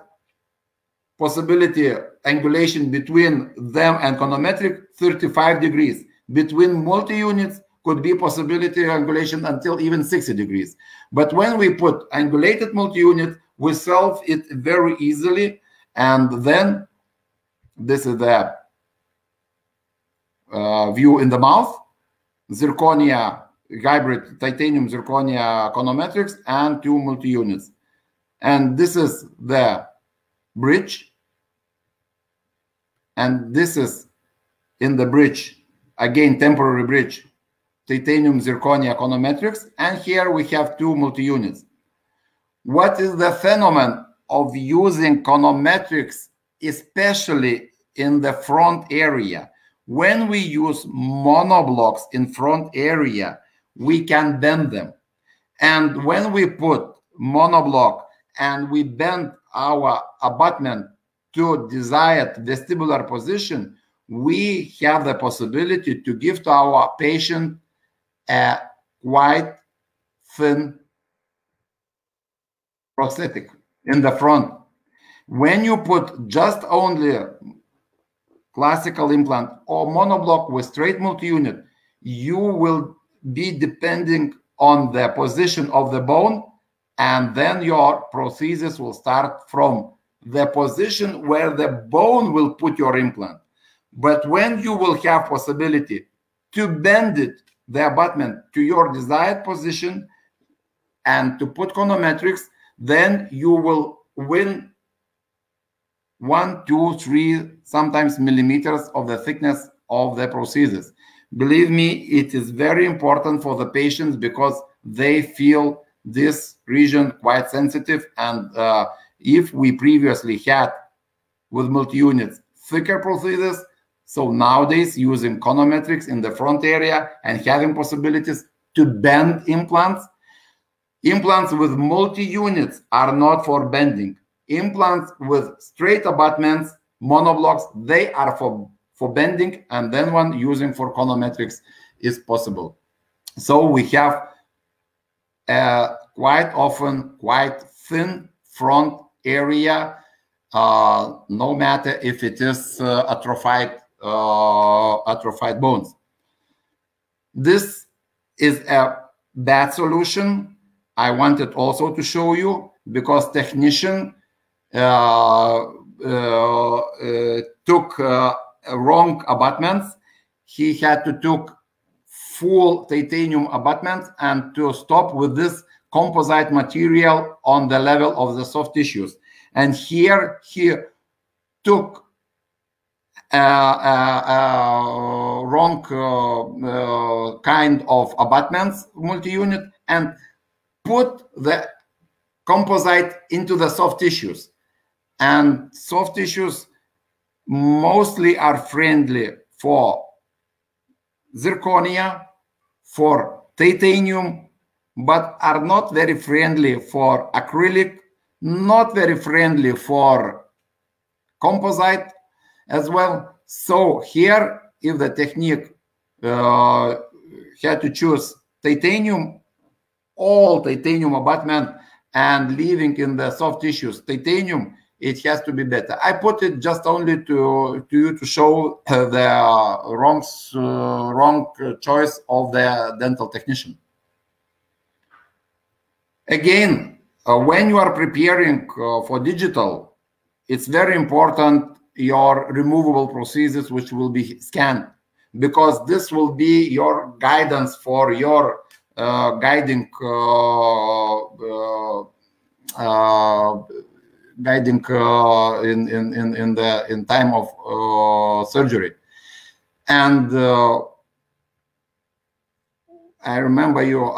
possibility angulation between them and conometric 35 degrees. Between multi-units could be possibility angulation until even 60 degrees. But when we put angulated multi-unit, we solve it very easily. And then this is the view in the mouth, zirconia hybrid titanium zirconia conometrics and 2 multi-units. And this is the bridge, and this is in the bridge, again temporary bridge, titanium zirconia conometrics, and here we have 2 multi-units. What is the phenomenon of using conometrics, especially in the front area? When we use monoblocks in front area, we can bend them. And when we put monoblock and we bend our abutment to desired vestibular position, we have the possibility to give to our patient a quite thin prosthetic in the front. When you put just only classical implant or monoblock with straight multi-unit, you will be depending on the position of the bone, and then your prosthesis will start from the position where the bone will put your implant. But when you will have possibility to bend it the abutment to your desired position and to put conometrics, then you will win 1, 2, 3, sometimes millimeters of the thickness of the prosthesis. Believe me, it is very important for the patients because they feel this region quite sensitive. And if we previously had with multi-units thicker prosthesis, so nowadays using conometrics in the front area and having possibilities to bend implants. Implants with multi-units are not for bending. Implants with straight abutments, monoblocks, they are for bending, and then one using for conometrics is possible. So we have quite often quite thin front area, no matter if it is atrophied bones. This is a bad solution. I wanted also to show you because technician took wrong abutments. He had to took full titanium abutments and to stop with this composite material on the level of the soft tissues. And here he took wrong kind of abutments, multi-unit, and put the composite into the soft tissues. And soft tissues mostly are friendly for zirconia, for titanium, but are not very friendly for acrylic, not very friendly for composite as well. So here, if the technique had to choose titanium, all titanium abutment and leaving in the soft tissues titanium, it has to be better. I put it just only to you to show the wrong choice of the dental technician. Again, when you are preparing for digital, it's very important your removable prosthesis, which will be scanned, because this will be your guidance for your guiding in time of surgery. And I remember you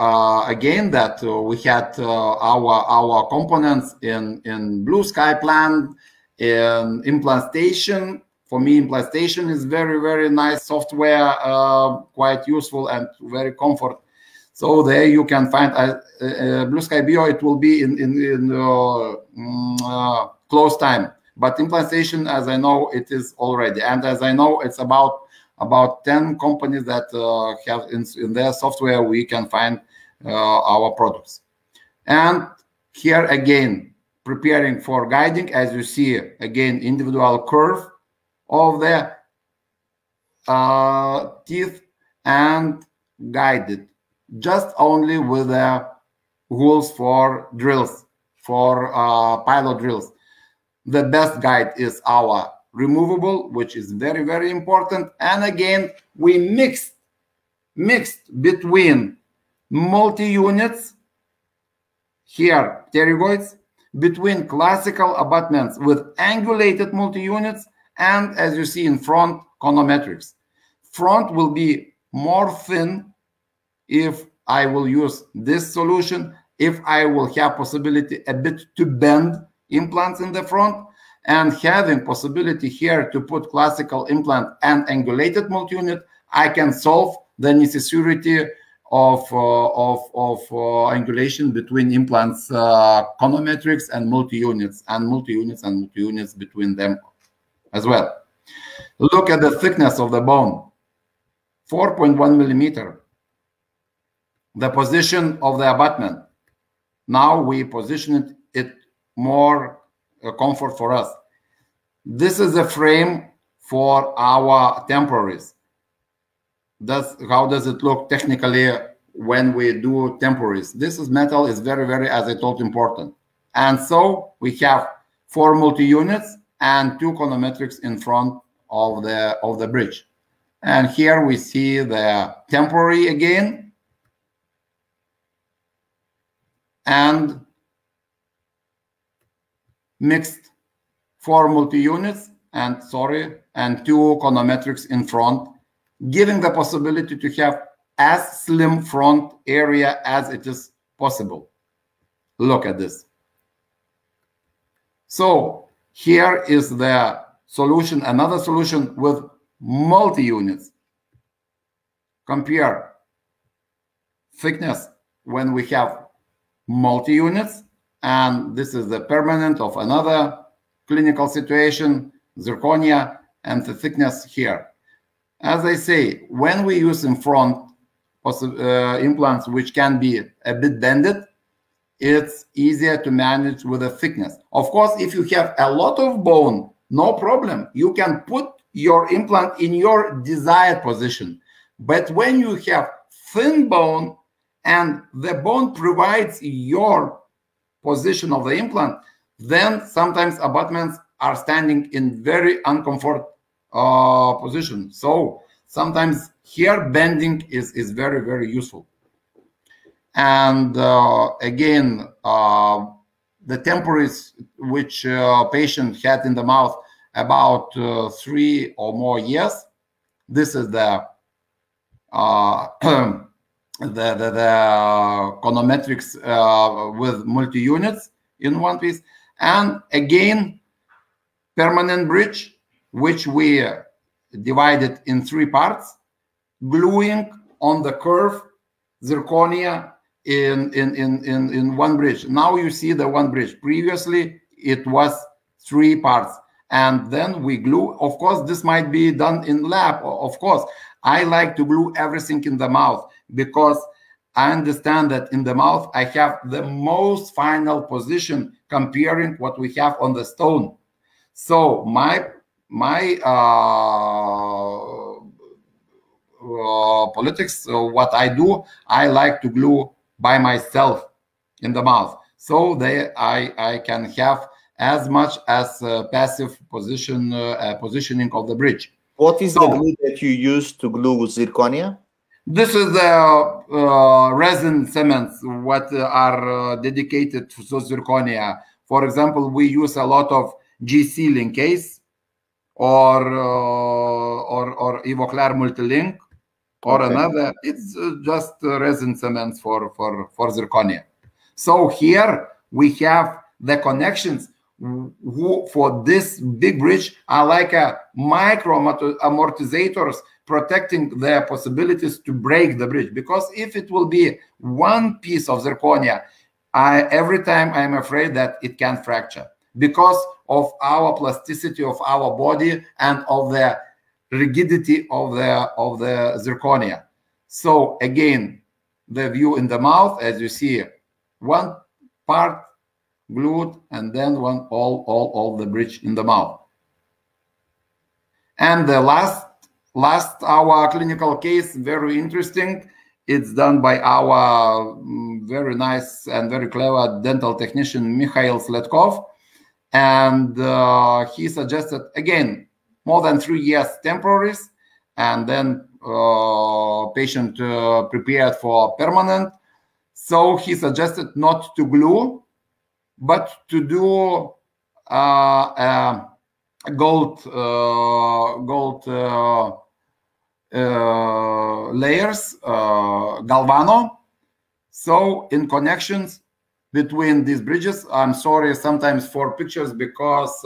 again that we had our components in Blue Sky plan, in implantation. For me, implantation is very nice software, quite useful and very comfort. So there you can find Blue Sky Bio. It will be in close time. But implantation, as I know, it is already. And as I know, it's about 10 companies that have in their software we can find our products. And here again, preparing for guiding, as you see, again, individual curve of the teeth and guided, just only with the holes for drills, for pilot drills. The best guide is our removable, which is very important. And again, we mixed between multi-units, here pterygoids, between classical abutments with angulated multi-units, and as you see in front, conometrics. Front will be more thin if I will use this solution, if I will have possibility a bit to bend implants in the front, and having possibility here to put classical implant and angulated multi-unit, I can solve the necessity of angulation between implants, conometrics and multi-units, and multi-units between them as well. Look at the thickness of the bone, 4.1 millimeter. The position of the abutment. Now we position it more comfort for us. This is a frame for our temporaries. How does it look technically when we do temporaries? This is metal, is very, as I told, important. And so we have 4 multi-units and 2 conometrics in front of the bridge. And here we see the temporary again, and mixed 4 multi-units and 2 conometrics in front, giving the possibility to have as slim front area as it is possible. Look at this. So here is the solution, another solution with multi-units. Compare thickness when we have multi-units, and this is the permanent of another clinical situation, zirconia, and the thickness here. As I say, when we use in front implants which can be a bit bended, it's easier to manage with the thickness. Of course, if you have a lot of bone, no problem. You can put your implant in your desired position. But when you have thin bone and the bone provides your position of the implant, then sometimes abutments are standing in very uncomfortable position. So sometimes here bending is very, very useful. And again, the temporaries which patient had in the mouth about 3 or more years. This is the conometrics with multi-units in one piece. And again, permanent bridge, which we divided in 3 parts, gluing on the curve zirconia in one bridge. Now you see the one bridge. Previously, it was 3 parts. And then we glue. Of course, this might be done in lab. Of course, I like to glue everything in the mouth because I understand that in the mouth, I have the most final position comparing what we have on the stone. So my politics, what I do, I like to glue by myself in the mouth. So I can have as much as passive positioning of the bridge. What is the glue that you use to glue zirconia? This is the resin cements what are dedicated to zirconia. For example, we use a lot of G-sealing case or Ivoclar Multilink or another. It's just resin cements for zirconia. So here we have the connections who for this big bridge are like a micro amortizators protecting the possibilities to break the bridge. Because if it will be one piece of zirconia, every time I'm afraid that it can fracture because of our plasticity of our body and of the rigidity of the zirconia. So again, the view in the mouth, as you see, one part glued and then all the bridge in the mouth. And the last our clinical case, very interesting. It's done by our very nice and very clever dental technician Mikhail Sledkov, and he suggested again more than 3 years temporaries, and then patient prepared for permanent. So he suggested not to glue, but to do gold layers, galvano. So in connections between these bridges, I'm sorry sometimes for pictures because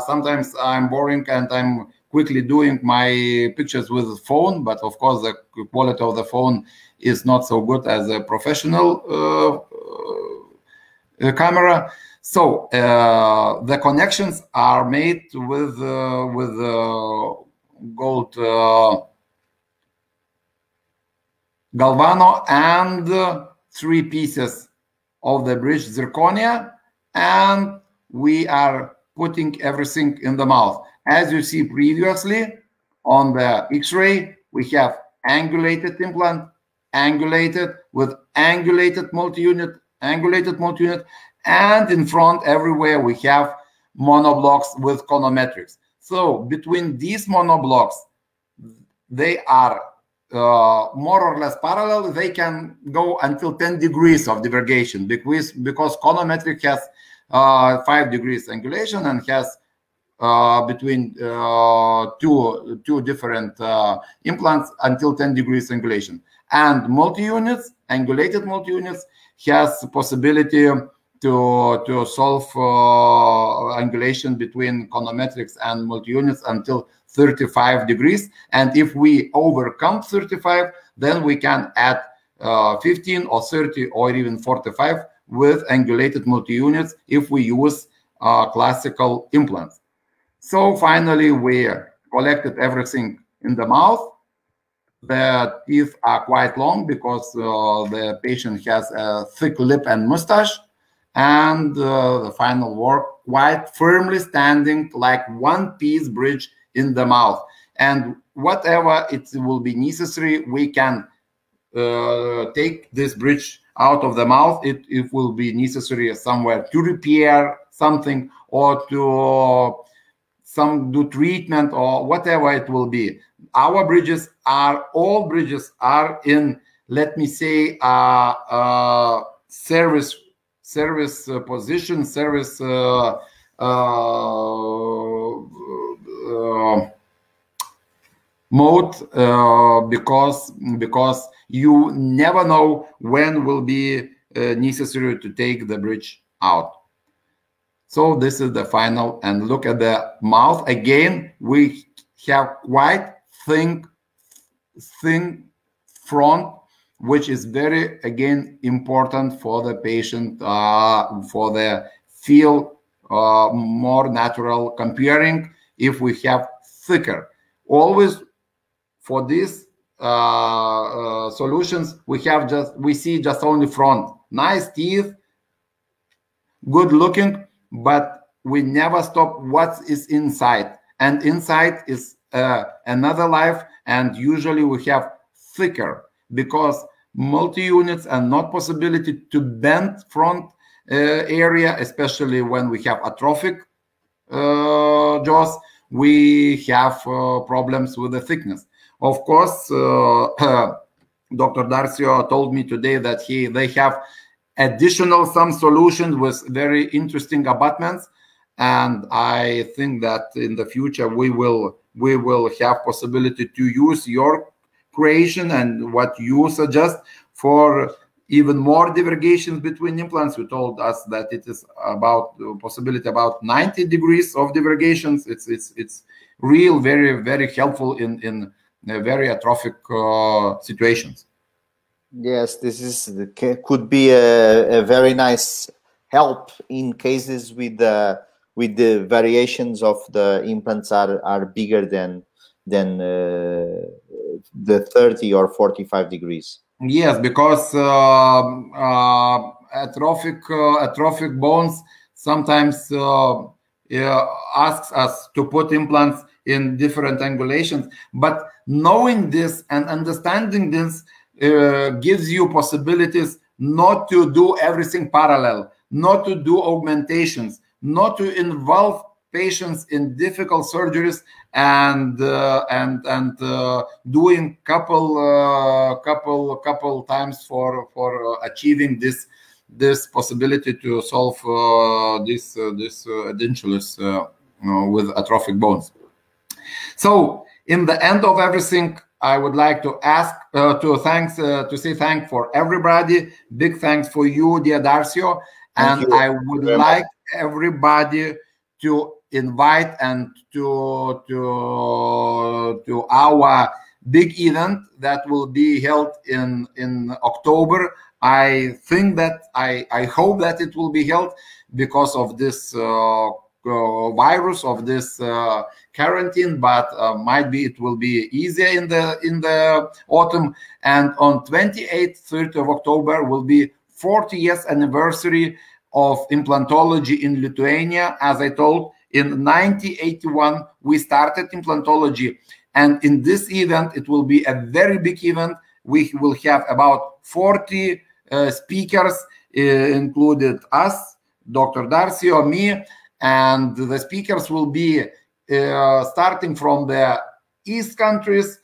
sometimes I'm boring and I'm quickly doing my pictures with the phone, but of course the quality of the phone is not so good as a professional camera. So the connections are made with gold galvano and 3 pieces of the bridge zirconia, and we are putting everything in the mouth. As you see previously on the X-ray, we have angulated implant, angulated with angulated multi-unit, and in front everywhere we have monoblocks with conometrics. So between these monoblocks, they are more or less parallel, they can go until 10 degrees of divergation, because conometric has 5 degrees angulation and has between two different implants until 10 degrees angulation. And multi-units, angulated multi-units, has possibility to solve angulation between conometrics and multi-units until 35 degrees. And if we overcome 35, then we can add 15 or 30 or even 45 with angulated multi-units if we use classical implants. So finally, we collected everything in the mouth. The teeth are quite long because the patient has a thick lip and mustache. And the final work quite firmly standing like one-piece bridge in the mouth. And whatever it will be necessary, we can take this bridge out of the mouth. It will be necessary somewhere to repair something or to do treatment or whatever it will be. All bridges are in, let me say, service position, service mode, because you never know when will be necessary to take the bridge out. So this is the final, and look at the mouth again. We have quite thin front, which is very, again, important for the patient, for the feel more natural comparing if we have thicker. Always for these solutions, we see just only front. Nice teeth, good looking, but we never stop what is inside. And inside is another life, and usually we have thicker, because multi-units and not possibility to bend front area, especially when we have atrophic jaws, we have problems with the thickness. Of course, Dr. Darcio told me today that they have additional some solutions with very interesting abutments, and I think that in the future we will have possibility to use your creation and what you suggest for even more divergations between implants. You told us that it is about possibility about 90 degrees of divergations. It's real very, very helpful in very atrophic situations. Yes, this could be a very nice help in cases with the variations of the implants are bigger than the 30 or 45 degrees. Yes, because atrophic bones sometimes asks us to put implants in different angulations. But knowing this and understanding this gives you possibilities not to do everything parallel, not to do augmentations, not to involve patients in difficult surgeries and doing couple times for achieving this possibility to solve this edentulous with atrophic bones. So in the end of everything, I would like to ask to say thanks for everybody. Big thanks for you, dear Darcio, and I would like everybody to invite and to our big event that will be held in October. I think that I hope that it will be held because of this virus, of this quarantine, but might be it will be easier in the autumn. And on 28th, 30th of October will be 40 years anniversary of implantology in Lithuania. As I told, in 1981 we started implantology, and in this event it will be a very big event. We will have about 40 speakers, included us, Dr. Darcio, me, and the speakers will be starting from the East countries,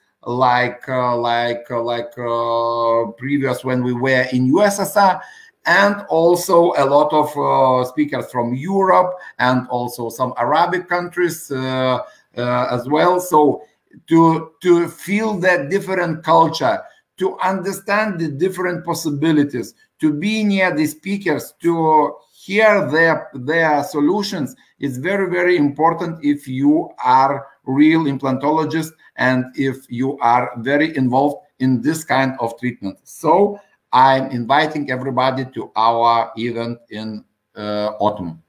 previous when we were in USSR, and also a lot of speakers from Europe and also some Arabic countries as well. So to feel that different culture, to understand the different possibilities, to be near the speakers, to hear their solutions is very, very important if you are real implantologist and if you are very involved in this kind of treatment. So I'm inviting everybody to our event in autumn.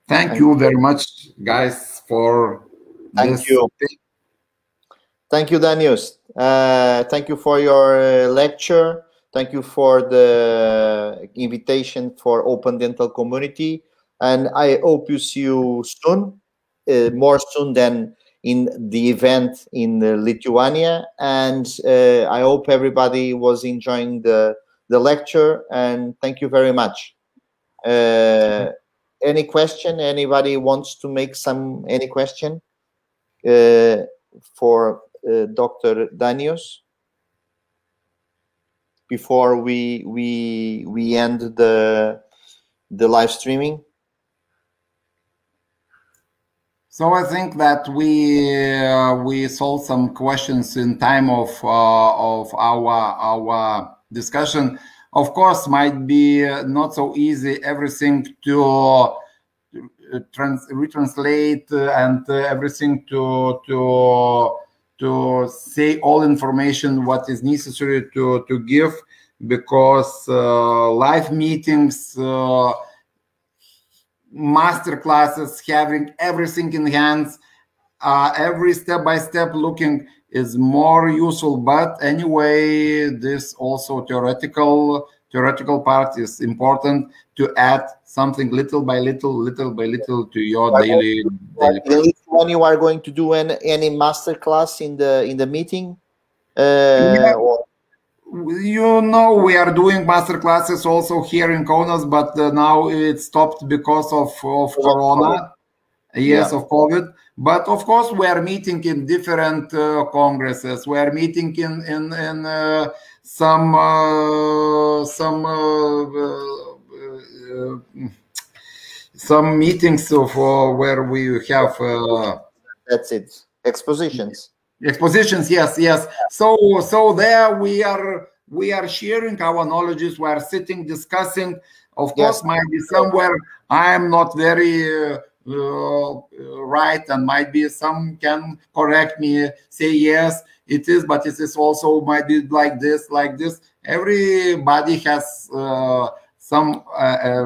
Thank you very much, guys, for this. Thank you. Thank you, Dainius. Thank you for your lecture. Thank you for the invitation for Open Dental Community. And I hope you see you soon, more soon than in the event in Lithuania. And I hope everybody was enjoying the lecture. And thank you very much. Any question? Anybody wants to make any question for Dr. Dainius before we end the live streaming? So I think that we solved some questions in time of our discussion. Of course, might be not so easy everything to retranslate and everything to say all information what is necessary to give, because live meetings, master classes, having everything in hands, every step-by-step looking is more useful. But anyway, this also theoretical part is important to add something little by little to your daily practice. When you are going to do any master class in the meeting, yeah. You know, we are doing master classes also here in Kaunas, but now it stopped because of Corona. Yes, yeah. Of COVID. But of course, we are meeting in different congresses. We are meeting in some meetings of where we have. That's it. Expositions. Expositions, yes. So there we are sharing our knowledges. We are sitting, discussing. Of course, might be somewhere I am not very right, and might be some can correct me, say yes, it is, but it is also might be like this. Everybody has some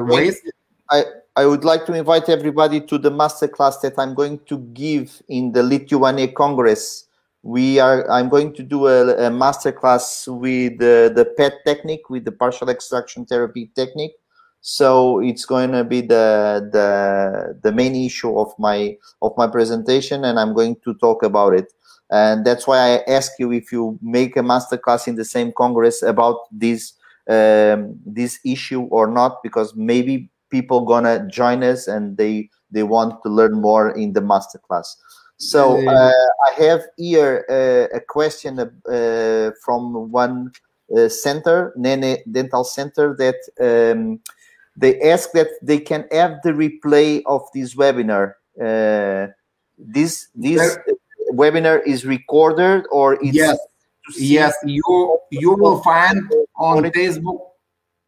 ways. I would like to invite everybody to the masterclass that I'm going to give in the Lithuania Congress. I'm going to do a masterclass with the PET technique, with the partial extraction therapy technique. So it's going to be the main issue of my presentation, and I'm going to talk about it. And that's why I ask you if you make a masterclass in the same Congress about this issue or not, because maybe people gonna join us and they want to learn more in the masterclass. So I have here a question from one center, Nene Dental Center, that they ask that they can have the replay of this webinar. This webinar is recorded, or it's yes. You will find on Facebook.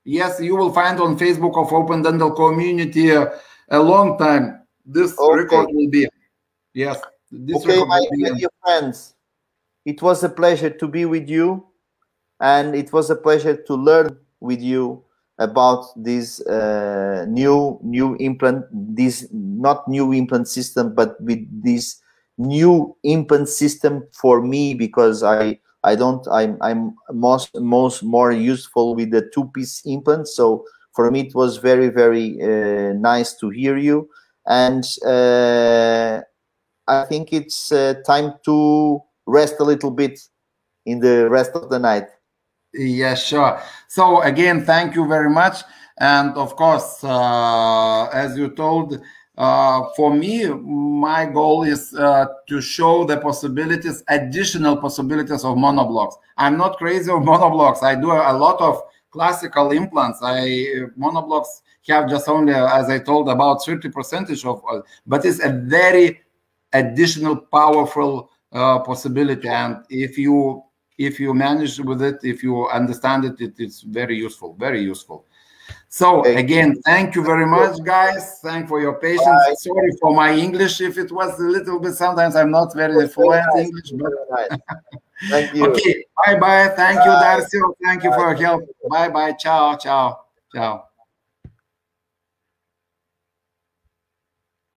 Yes, you will find on Facebook of Open Dental Community a long time. This record will be. Yes. Okay, my dear friends, it was a pleasure to be with you, and it was a pleasure to learn with you about this new implant, this not new implant system, but with this new implant system for me, because I'm more useful with the two-piece implant. So for me it was very, very nice to hear you, and I think it's time to rest a little bit in the rest of the night. Yeah, sure. So again, thank you very much. And of course, as you told, For me, my goal is to show the possibilities, additional possibilities of monoblocks. I'm not crazy of monoblocks. I do a lot of classical implants. Monoblocks have just only, as I told, about 30% of, but it's a very additional powerful possibility. And if you manage with it, if you understand it, it's very useful, very useful. So again, thank you very much, guys. Thank for your patience. Bye. Sorry for my English if it was a little bit. Sometimes I'm not very fluent in English, but thank you. Okay, bye bye. Thank you, Darcio. Thank you for your help. Bye bye. Ciao, ciao, ciao.